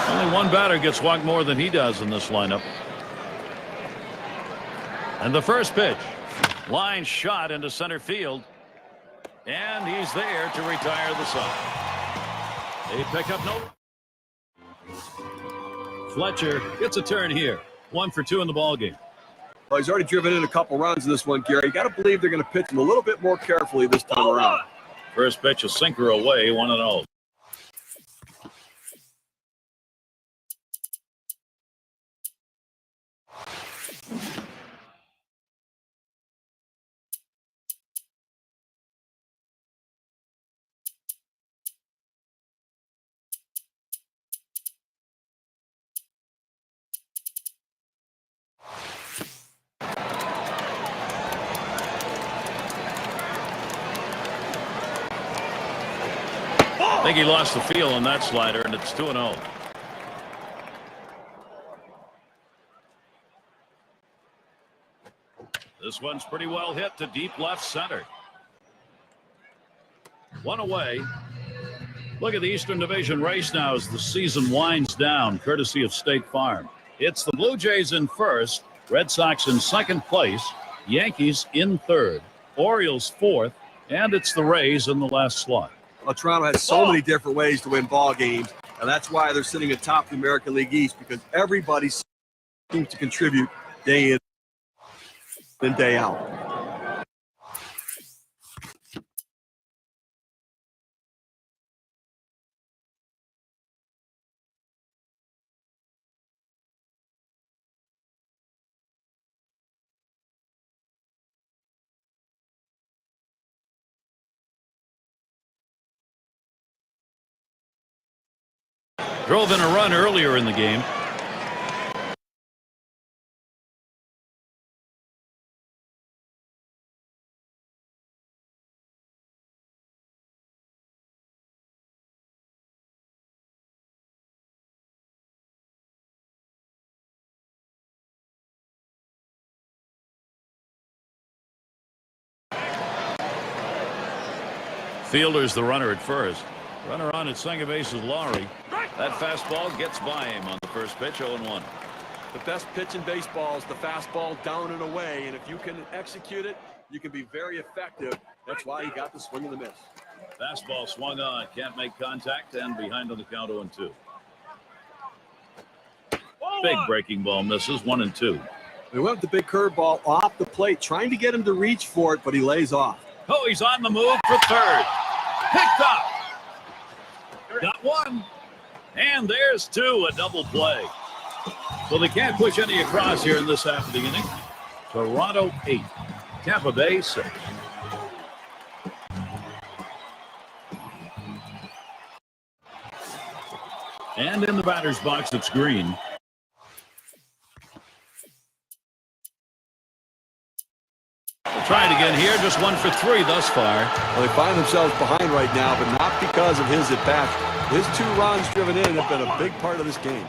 Only one batter gets walked more than he does in this lineup. And the first pitch. Line shot into center field. And he's there to retire the side. They pick up no. Fletcher gets a turn here. 1 for 2 in the ballgame. Well, he's already driven in a couple runs in this one, Gary. You got to believe they're going to pitch him a little bit more carefully this time around. First pitch, a sinker away, 1-0. I think he lost the feel on that slider, and it's 2-0. This one's pretty well hit to deep left center. 1 away. Look at the Eastern Division race now as the season winds down, courtesy of State Farm. It's the Blue Jays in first, Red Sox in second place, Yankees in third, Orioles fourth, and it's the Rays in the last slot. Well, Toronto has so many different ways to win ball games, and that's why they're sitting atop the American League East, because everybody seems to contribute day in and day out. Drove in a run earlier in the game. Fielder's the runner at first. Runner on at second base is Laurie. That fastball gets by him on the first pitch, 0-1. The best pitch in baseball is the fastball down and away, and if you can execute it, you can be very effective. That's why he got the swing and the miss. Fastball swung on, can't make contact, and behind on the count 0-2. Big breaking ball misses, 1-2. They went with the big curveball off the plate, trying to get him to reach for it, but he lays off. Oh, he's on the move for third. Picked up. Got one. And there's 2, a double play. So they can't push any across here in this half of the inning. Toronto 8, Tampa Bay 6. And in the batter's box, it's Green. Trying again here, just 1 for 3 thus far. Well, they find themselves behind right now, but not because of his at-bat. His 2 runs driven in have been a big part of this game.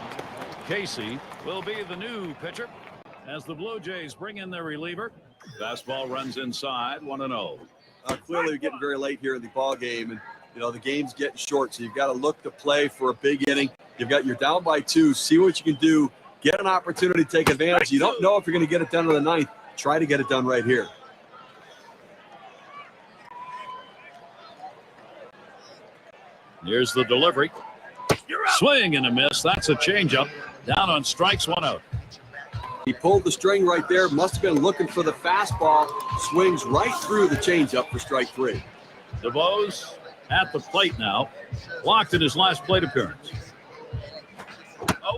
Casey will be the new pitcher as the Blue Jays bring in their reliever. Fastball runs inside, 1-0. Clearly, we're getting very late here in the ball game, and the game's getting short, so you've got to look to play for a big inning. You've got your down by 2. See what you can do. Get an opportunity to take advantage. You don't know if you're going to get it done in the 9th. Try to get it done right here. Here's the delivery. Swing and a miss. That's a changeup. Down on strikes, 1 out. He pulled the string right there. Must have been looking for the fastball. Swings right through the changeup for strike 3. DeVos at the plate now. Blocked in his last plate appearance.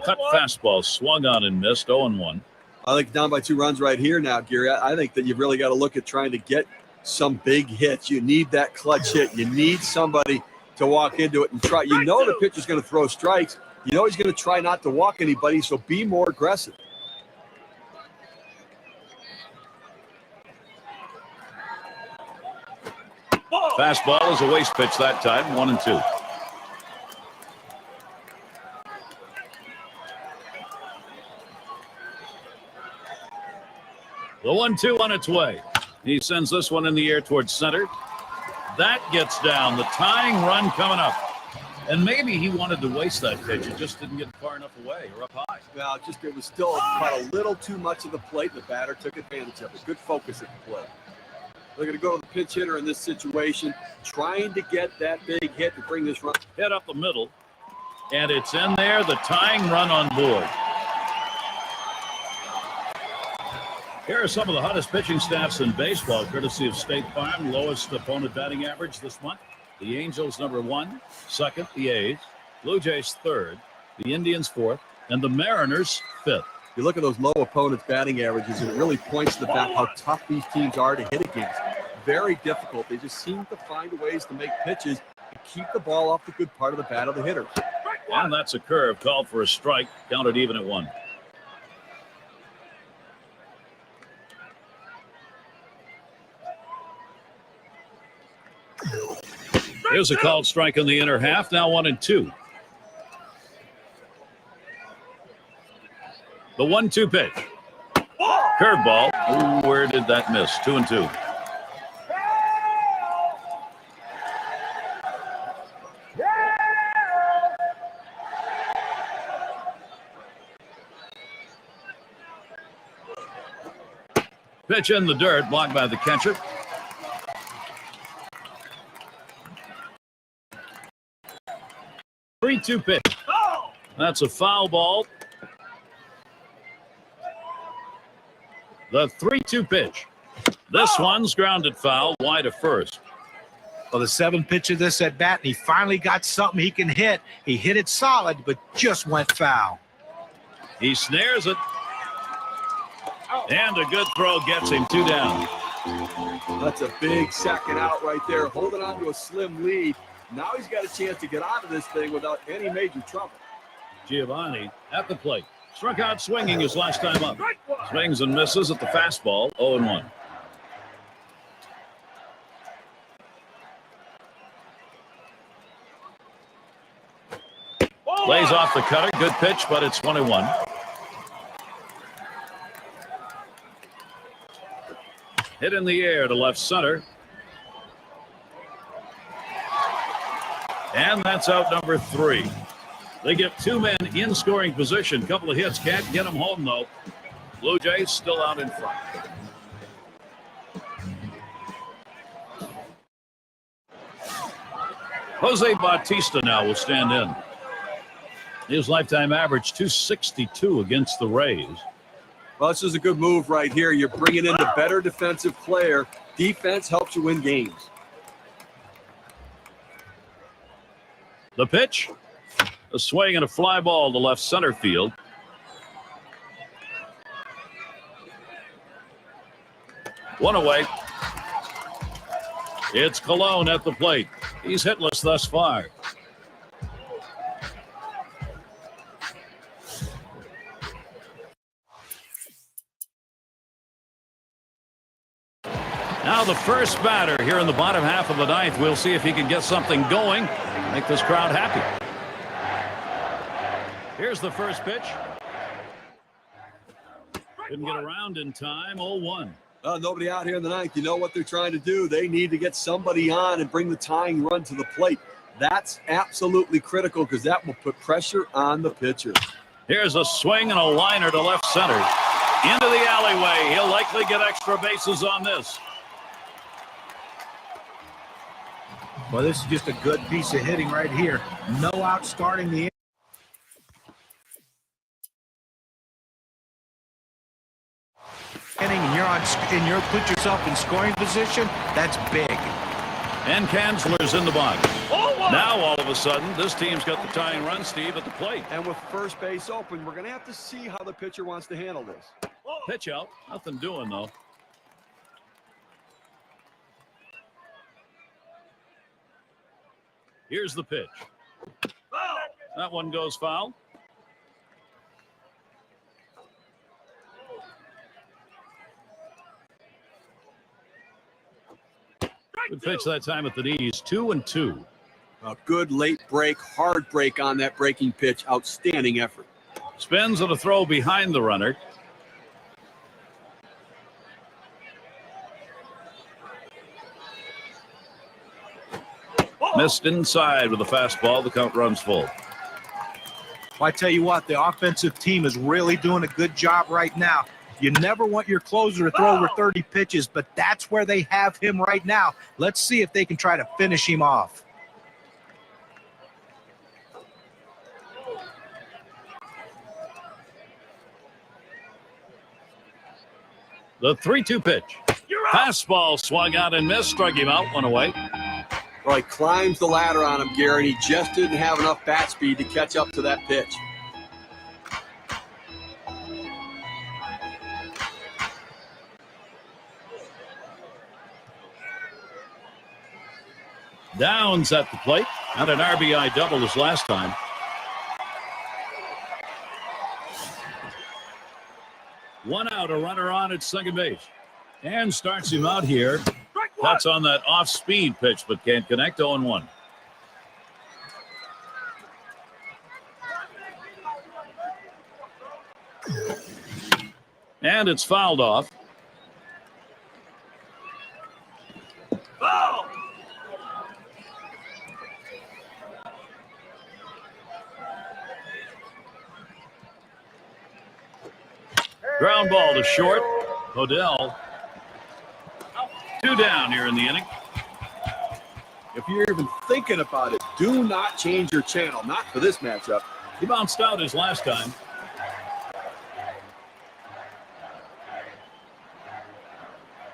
Cut fastball, swung on and missed, 0-1. I think down by 2 runs right here now, Gary. I think that you've really got to look at trying to get some big hits. You need that clutch hit. You need somebody to walk into it and try. You know the pitcher's going to throw strikes. You know he's going to try not to walk anybody, so be more aggressive. Fastball is a waste pitch that time, 1-2. The 1-2 on its way. He sends this one in the air towards center. That gets down. The tying run coming up. And maybe he wanted to waste that pitch. It just didn't get far enough away or up high. Well, it was still about a little too much of the plate. The batter took advantage of it. Good focus at the plate. They're going to go to the pinch hitter in this situation, trying to get that big hit to bring this run. Hit up the middle, and it's in there. The tying run on board. Here are some of the hottest pitching staffs in baseball, courtesy of State Farm. Lowest opponent batting average this month. The Angels, number 1. Second, the A's. Blue Jays, 3rd. The Indians, 4th. And the Mariners, 5th. You look at those low opponents' batting averages, and it really points to the fact how tough these teams are to hit against. Very difficult. They just seem to find ways to make pitches and keep the ball off the good part of the bat of the hitters. And that's a curve called for a strike, counted even at 1. Here's a called strike in the inner half, now 1-2. The 1-2 pitch. Curveball. Ooh, where did that miss? 2-2. Pitch in the dirt, blocked by the catcher. The 3-2 pitch. That's a foul ball. The 3-2 pitch. This one's grounded foul, wide of first. Well, the 7th pitch of this at bat, and he finally got something he can hit. He hit it solid, but just went foul. He snares it. And a good throw gets him 2 down. That's a big second out right there, holding on to a slim lead. Now he's got a chance to get out of this thing without any major trouble. Giovanni at the plate. Struck out swinging his last time up. Swings and misses at the fastball, 0-1. Plays off the cutter. Good pitch, but it's 1-1. Hit in the air to left center. And that's out number 3. They get 2 men in scoring position. Couple of hits. Can't get them home, though. Blue Jays still out in front. Jose Bautista now will stand in. His lifetime average, 262 against the Rays. Well, this is a good move right here. You're bringing in the better defensive player. Defense helps you win games. The pitch. A swing and a fly ball to left center field. One away. It's Colon at the plate. He's hitless thus far. Now the first batter here in the bottom half of the 9th. We'll see if he can get something going. Make this crowd happy. Here's the first pitch. Didn't get around in time. 0-1. Nobody out here in the 9th. You know what they're trying to do. They need to get somebody on and bring the tying run to the plate. That's absolutely critical because that will put pressure on the pitcher. Here's a swing and a liner to left center. Into the alleyway. He'll likely get extra bases on this. Well, this is just a good piece of hitting right here. No out starting the inning, and you're put yourself in scoring position. That's big. And Kanzler's in the box. Now, all of a sudden, this team's got the tying run, Steve, at the plate. And with first base open, we're going to have to see how the pitcher wants to handle this. Pitch out. Nothing doing, though. Here's the pitch. That one goes foul. Good pitch that time at the knees. 2-2. A good late break, hard break on that breaking pitch. Outstanding effort. Spins on a throw behind the runner. Missed inside with a fastball. The count runs full. Well, I tell you what, the offensive team is really doing a good job right now. You never want your closer to throw over 30 pitches, but that's where they have him right now. Let's see if they can try to finish him off. The 3-2 pitch. Fastball swung out and missed. Struck him out. One away. Well, he climbs the ladder on him, Gary, and he just didn't have enough bat speed to catch up to that pitch. Downs at the plate. Not an RBI double as last time. One out, a runner on at second base. And starts him out here. That's on that off-speed pitch, but can't connect. 0-1. And it's fouled off. Foul! Ground ball to short. Odell. 2 down here in the inning. If you're even thinking about it, do not change your channel. Not for this matchup. He bounced out his last time.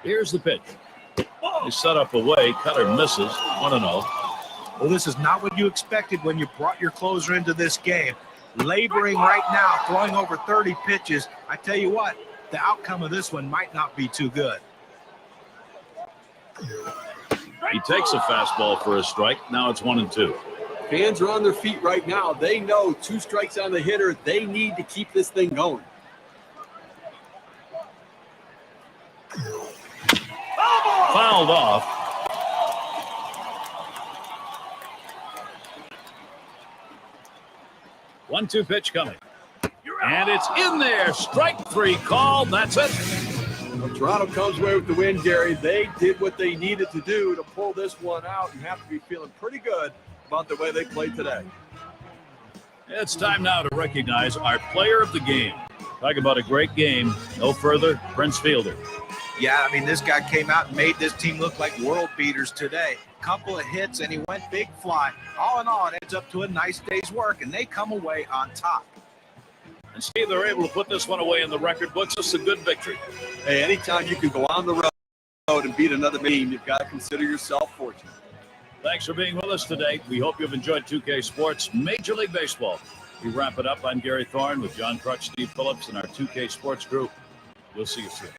Here's the pitch. He set up away. Cutter misses. 1-0. Well, this is not what you expected when you brought your closer into this game. Laboring right now, throwing over 30 pitches. I tell you what, the outcome of this one might not be too good. He takes a fastball for a strike. Now it's 1-2. Fans are on their feet right now. They know 2 strikes on the hitter. They need to keep this thing going. Fouled off. One-two pitch coming. And it's in there. Strike 3 called. That's it. Well, Toronto comes away with the win, Gary. They did what they needed to do to pull this one out and have to be feeling pretty good about the way they played today. It's time now to recognize our player of the game. Talk about a great game. No further, Prince Fielder. Yeah, I mean, this guy came out and made this team look like world beaters today. Couple of hits, and he went big fly. All in all, it adds up to a nice day's work, and they come away on top. And Steve, they're able to put this one away in the record books. It's a good victory. Hey, anytime you can go on the road and beat another team, you've got to consider yourself fortunate. Thanks for being with us today. We hope you've enjoyed 2K Sports Major League Baseball. We wrap it up. I'm Gary Thorne with John Crutch, Steve Phillips, and our 2K Sports group. We'll see you soon.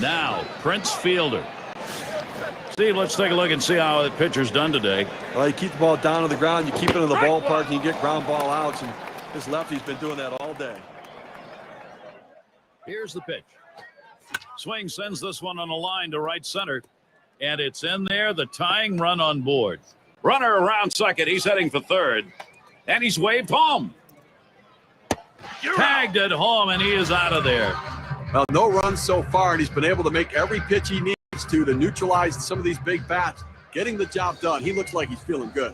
Now, Prince Fielder. Steve, let's take a look and see how the pitcher's done today. Well, you keep the ball down on the ground, you keep it in the ballpark, and you get ground ball outs, and this lefty's been doing that all day. Here's the pitch. Swing sends this one on a line to right center, and it's in there, the tying run on board. Runner around second, he's heading for third, and he's waved home. Tagged at home, and he is out of there. Well, no runs so far, and he's been able to make every pitch he needs to neutralize some of these big bats, getting the job done. He looks like he's feeling good.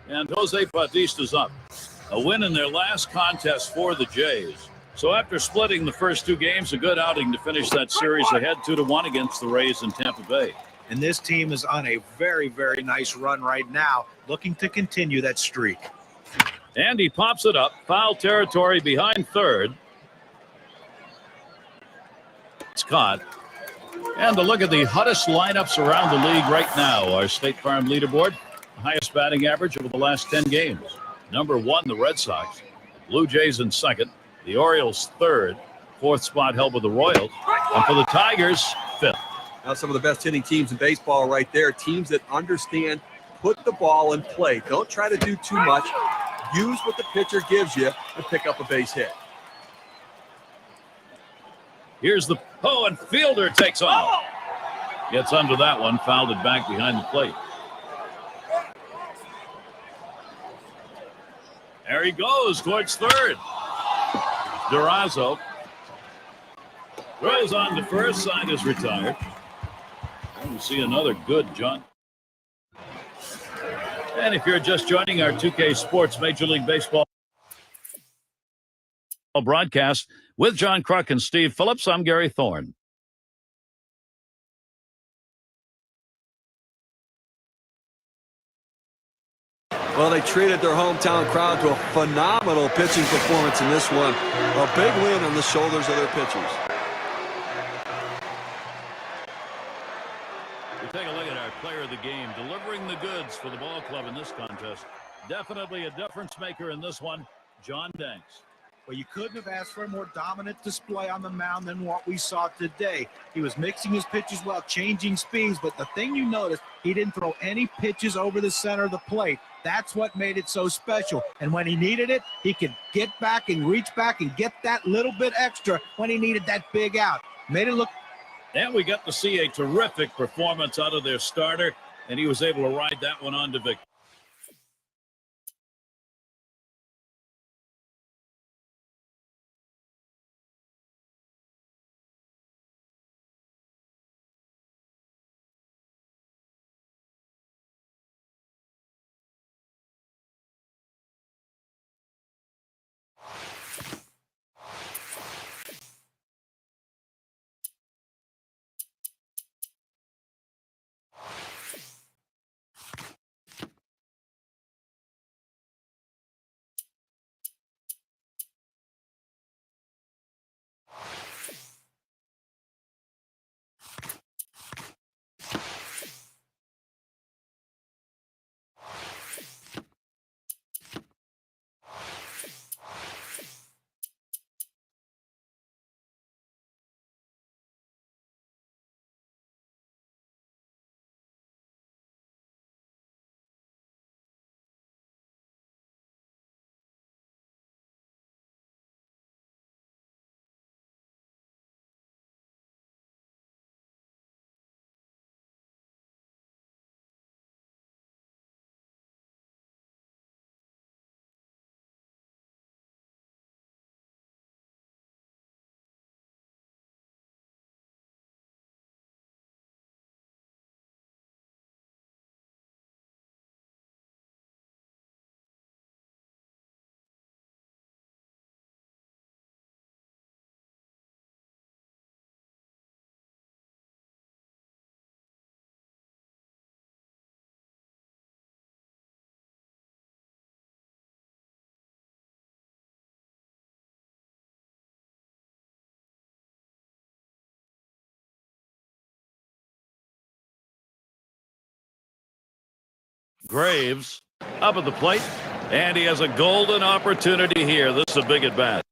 And Jose Bautista's up. A win in their last contest for the Jays. So after splitting the first two games, a good outing to finish that series ahead 2-1 against the Rays in Tampa Bay. And this team is on a very, very nice run right now, looking to continue that streak. And he pops it up, foul territory behind third. It's caught. And to look at the hottest lineups around the league right now, our State Farm leaderboard, highest batting average over the last 10 games. Number 1, the Red Sox. Blue Jays in second. The Orioles third. Fourth spot held by the Royals. And for the Tigers, fifth. Now some of the best hitting teams in baseball right there, teams that understand, put the ball in play. Don't try to do too much. Use what the pitcher gives you to pick up a base hit. Here's the and Fielder takes off. Gets under that one, fouled it back behind the plate. There he goes towards third. Durazo throws on to first, side is retired. And we see another good John. And if you're just joining our 2K Sports Major League Baseball broadcast with John Kruk and Steve Phillips, I'm Gary Thorne. Well, they treated their hometown crowd to a phenomenal pitching performance in this one. A big win on the shoulders of their pitchers. We take a look at our player of the game, delivering the goods for the ball club in this contest. Definitely a difference maker in this one, John Danks. Well, you couldn't have asked for a more dominant display on the mound than what we saw today. He was mixing his pitches well, changing speeds, but the thing you noticed, he didn't throw any pitches over the center of the plate. That's what made it so special. And when he needed it, he could get back and reach back and get that little bit extra when he needed that big out. Made it look. And we got to see a terrific performance out of their starter, and he was able to ride that one on to victory. Graves up at the plate, and he has a golden opportunity here. This is a big at bat.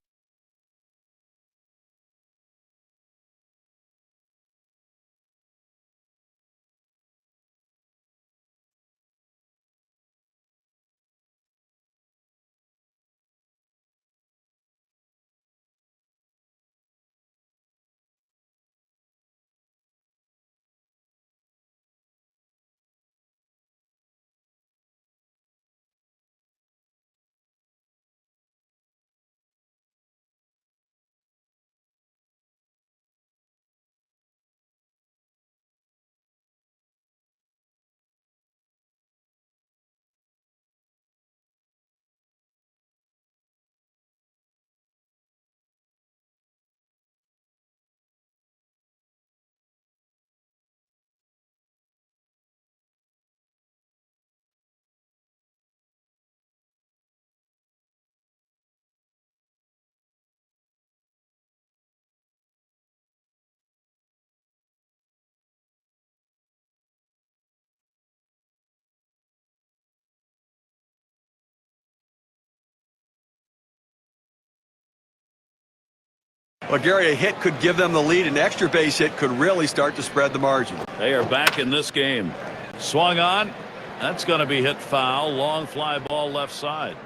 Well, Gary, a hit could give them the lead. An extra base hit could really start to spread the margin. They are back in this game. Swung on. That's going to be hit foul. Long fly ball left side.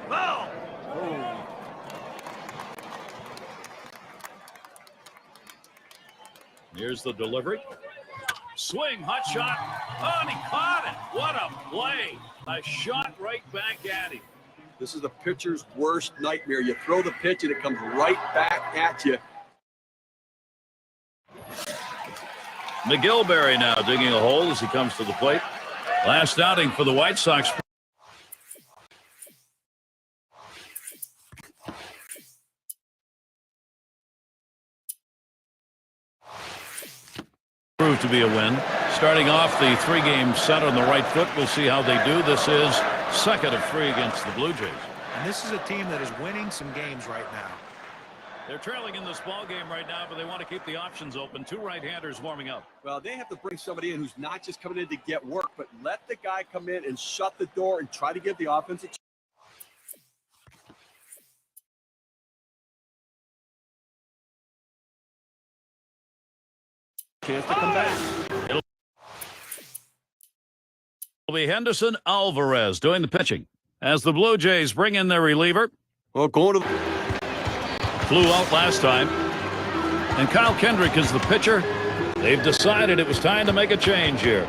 Foul. Here's the delivery. Swing, hot shot. Oh, and he caught it. What a play. A shot right back at him. This is the pitcher's worst nightmare. You throw the pitch and it comes right back at you. McGilberry now digging a hole as he comes to the plate. Last outing for the White Sox. Proved to be a win. Starting off the three-game set on the right foot. We'll see how they do. This is second of three against the Blue Jays. And this is a team that is winning some games right now. They're trailing in this ball game right now, but they want to keep the options open. Two right-handers warming up. Well, they have to bring somebody in who's not just coming in to get work, but let the guy come in and shut the door and try to give the offense a chance to come back. It'll be Henderson Alvarez doing the pitching as the Blue Jays bring in their reliever. Well, going to Flew out last time. And Kyle Kendrick is the pitcher. They've decided it was time to make a change here.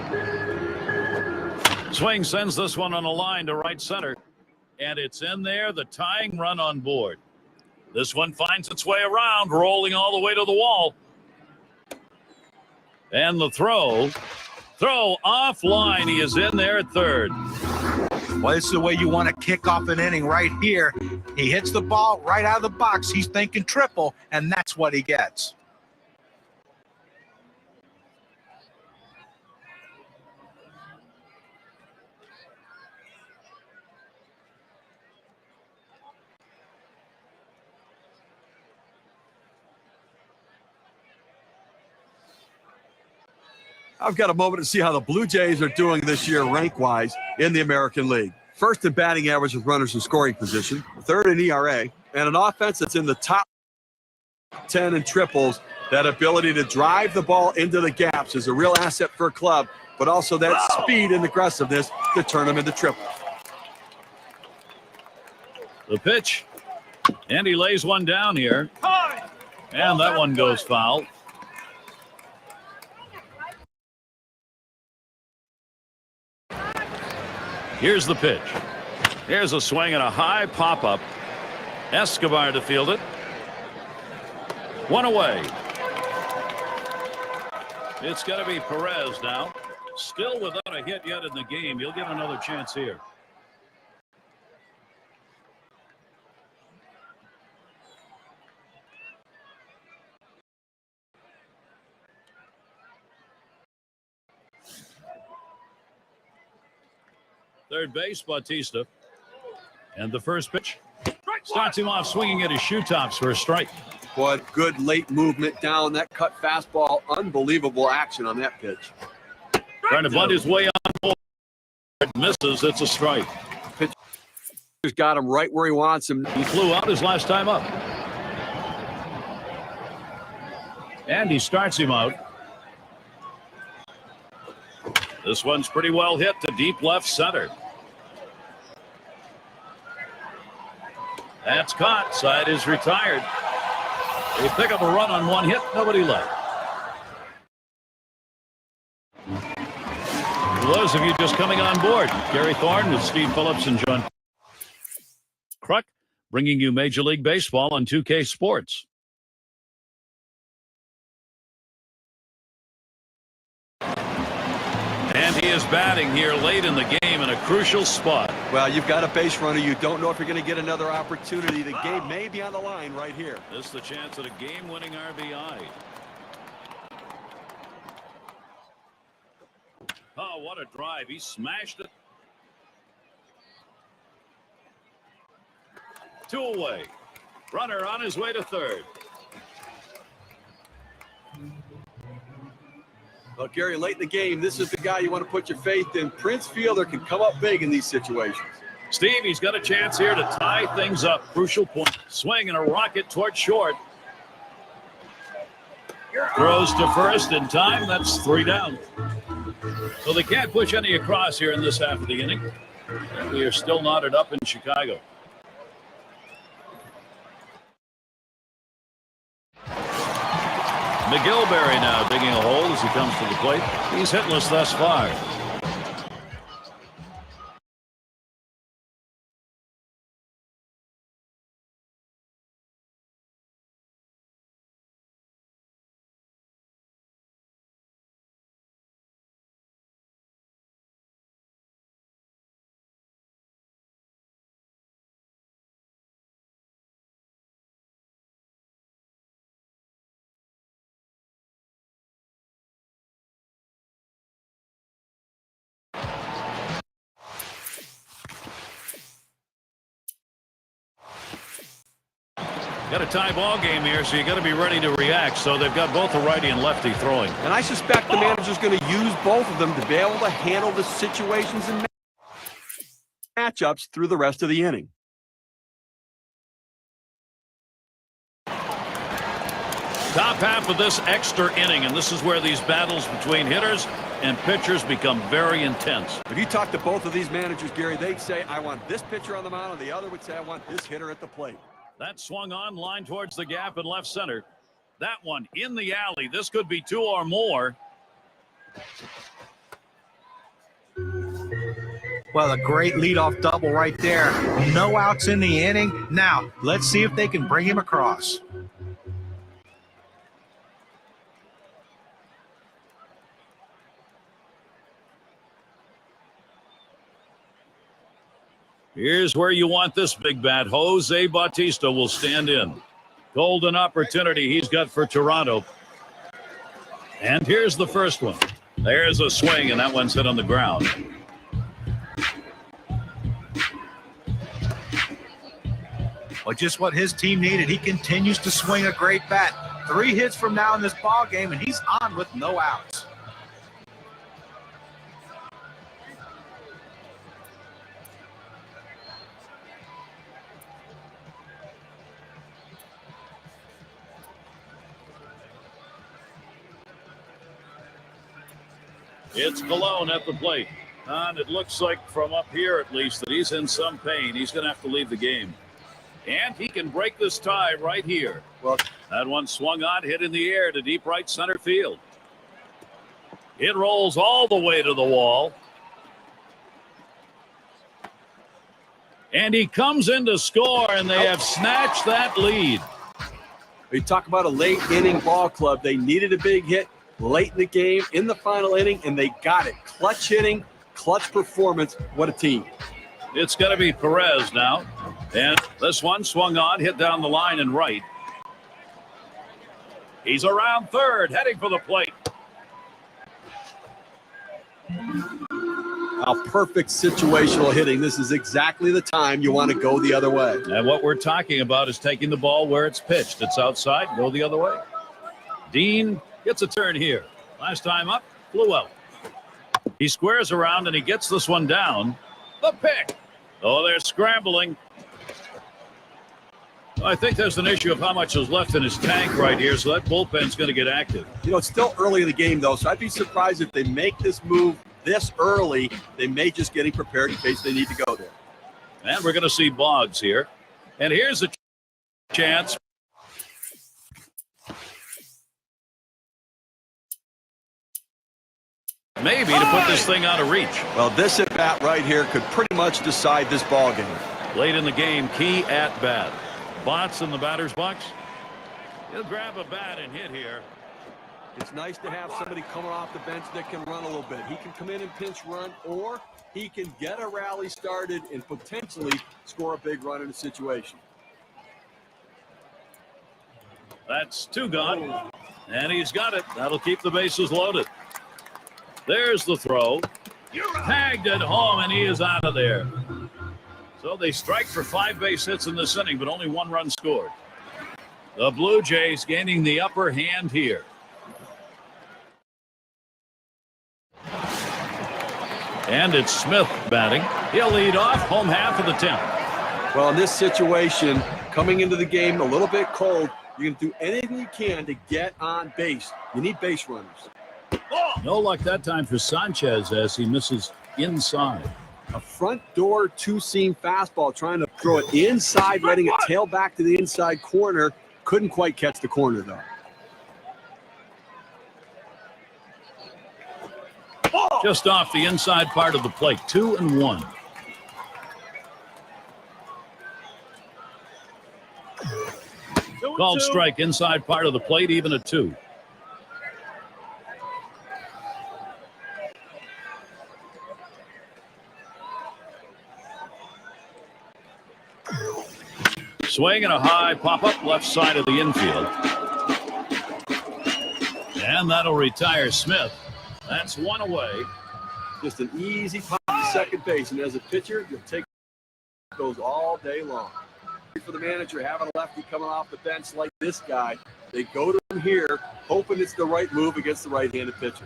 Swing sends this one on a line to right center. And it's in there, the tying run on board. This one finds its way around, rolling all the way to the wall. And the throw offline. He is in there at third. Well, this is the way you want to kick off an inning right here. He hits the ball right out of the box. He's thinking triple, and that's what he gets. I've got a moment to see how the Blue Jays are doing this year rank-wise in the American League. First in batting average with runners in scoring position, third in ERA, and an offense that's in the top 10 in triples. That ability to drive the ball into the gaps is a real asset for a club, but also that speed and aggressiveness to turn them into triples. The pitch, and he lays one down here, and that one goes foul. Here's the pitch. Here's a swing and a high pop-up. Escobar to field it. One away. It's going to be Perez now. Still without a hit yet in the game. He'll get another chance here. Third base, Bautista. And the first pitch starts him off swinging at his shoe tops for a strike. What good late movement down that cut fastball. Unbelievable action on that pitch. Trying to bunt his way on board. Misses. It's a strike. Pitcher's got him right where he wants him. He flew out his last time up. And he starts him out. This one's pretty well hit to deep left center. That's caught. Side is retired. They pick up a run on one hit. Nobody left. For those of you just coming on board, Gary Thorne with Steve Phillips and John Kruk bringing you Major League Baseball on 2K Sports. And he is batting here late in the game in a crucial spot. Well, you've got a base runner. You don't know if you're going to get another opportunity. The game may be on the line right here. This is the chance at a game-winning RBI. Oh, what a drive. He smashed it. 2 away. Runner on his way to third. Well, Gary, late in the game, this is the guy you want to put your faith in. Prince Fielder can come up big in these situations. Steve, he's got a chance here to tie things up. Crucial point. Swing and a rocket towards short. Throws to first in time. That's 3 down. So they can't push any across here in this half of the inning. And we are still knotted up in Chicago. McGilberry now digging a hole as he comes to the plate. He's hitless thus far. Got a tie ball game here, so you got to be ready to react. So they've got both the righty and lefty throwing. And I suspect the manager's going to use both of them to be able to handle the situations and matchups through the rest of the inning. Top half of this extra inning, and this is where these battles between hitters and pitchers become very intense. If you talk to both of these managers, Gary, they'd say, I want this pitcher on the mound, and the other would say, I want this hitter at the plate. That swung on, line towards the gap in left center. That one in the alley. This could be 2 or more. Well, a great leadoff double right there. No outs in the inning. Now, let's see if they can bring him across. Here's where you want this big bat. Jose Bautista will stand in. Golden opportunity he's got for Toronto. And here's the first one. There's a swing, and that one's hit on the ground. Well, just what his team needed. He continues to swing a great bat. 3 hits from now in this ball game, and he's on with no outs. It's Colon at the plate. And it looks like from up here at least that he's in some pain. He's going to have to leave the game. And he can break this tie right here. Well, that one swung on, hit in the air to deep right center field. It rolls all the way to the wall. And he comes in to score, and they have snatched that lead. you talk about a late inning ball club. They needed a big hit late in the game, in the final inning, and they got it. Clutch hitting, clutch performance. What a team. It's going to be Perez now. And this one swung on, hit down the line and right. He's around third, heading for the plate. Perfect situational hitting. This is exactly the time you want to go the other way. And what we're talking about is taking the ball where it's pitched. It's outside, go the other way. Dean gets a turn here. Last time up, flew out. He squares around and he gets this one down. The pick. Oh, they're scrambling. I think there's an issue of how much is left in his tank right here, so that bullpen's going to get active. You know, it's still early in the game, though, so I'd be surprised if they make this move this early. They may just getting prepared in case they need to go there. And we're going to see Boggs here. And here's a chance. Maybe to put this thing out of reach. Well, this at-bat right here could pretty much decide this ball game. Late in the game, key at-bat. Bots in the batter's box. He'll grab a bat and hit here. It's nice to have somebody coming off the bench that can run a little bit. He can come in and pinch run, or he can get a rally started and potentially score a big run in a situation. That's two gone, and he's got it. That'll keep the bases loaded. There's the throw. Tagged at home, and he is out of there. So they strike for 5 base hits in this inning, but only 1 run scored. The Blue Jays gaining the upper hand here. And it's Smith batting. He'll lead off home half of the 10th. Well, in this situation, coming into the game a little bit cold, you can do anything you can to get on base. You need base runners. No luck that time for Sanchez as he misses inside. A front door two-seam fastball trying to throw it inside, letting it tail back to the inside corner. Couldn't quite catch the corner, though. Just off the inside part of the plate, 2-1. Called strike inside part of the plate, even a 2. Swing and a high pop-up left side of the infield. And that'll retire Smith. That's one away. Just an easy pop to second base. And as a pitcher, you'll take those all day long. For the manager, having a lefty coming off the bench like this guy, they go to him here, hoping it's the right move against the right-handed pitcher.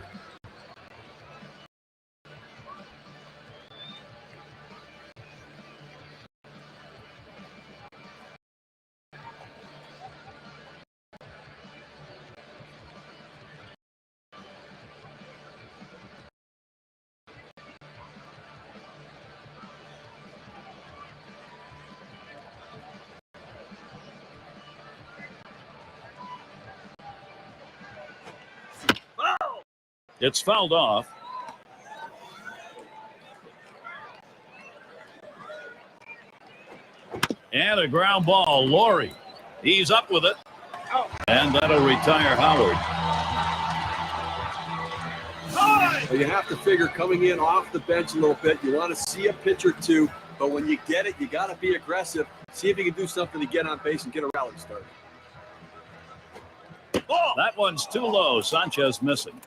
It's fouled off. And a ground ball. Laurie. He's up with it. And that'll retire Howard. Well, you have to figure coming in off the bench a little bit. You want to see a pitch or two, but when you get it, you got to be aggressive. See if you can do something to get on base and get a rally started. That one's too low. Sanchez missing.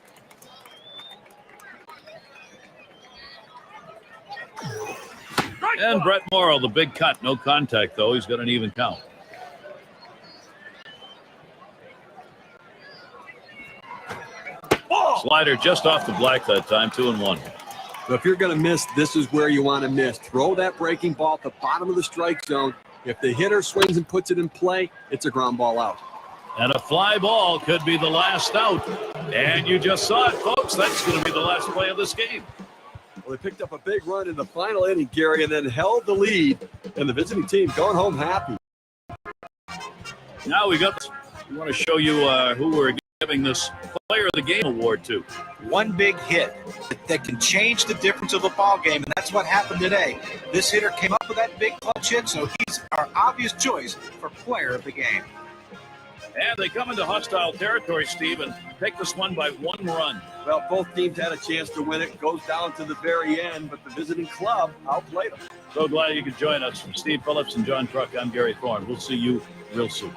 And Brett Morrow, the big cut. No contact, though. He's got an even count. Slider just off the black that time, 2-1. So if you're going to miss, this is where you want to miss. Throw that breaking ball at the bottom of the strike zone. If the hitter swings and puts it in play, it's a ground ball out. And a fly ball could be the last out. And you just saw it, folks. That's going to be the last play of this game. Well, they picked up a big run in the final inning, Gary, and then held the lead. And the visiting team going home happy. Now we want to show you who we're giving this Player of the Game award to. One big hit that can change the difference of a ball game, and that's what happened today. This hitter came up with that big clutch hit, so he's our obvious choice for Player of the Game. And they come into hostile territory, Steve, and take this one by 1 run. Well, both teams had a chance to win it. It goes down to the very end, but the visiting club outplayed them. So glad you could join us. From Steve Phillips and John Truck, I'm Gary Thorne. We'll see you real soon.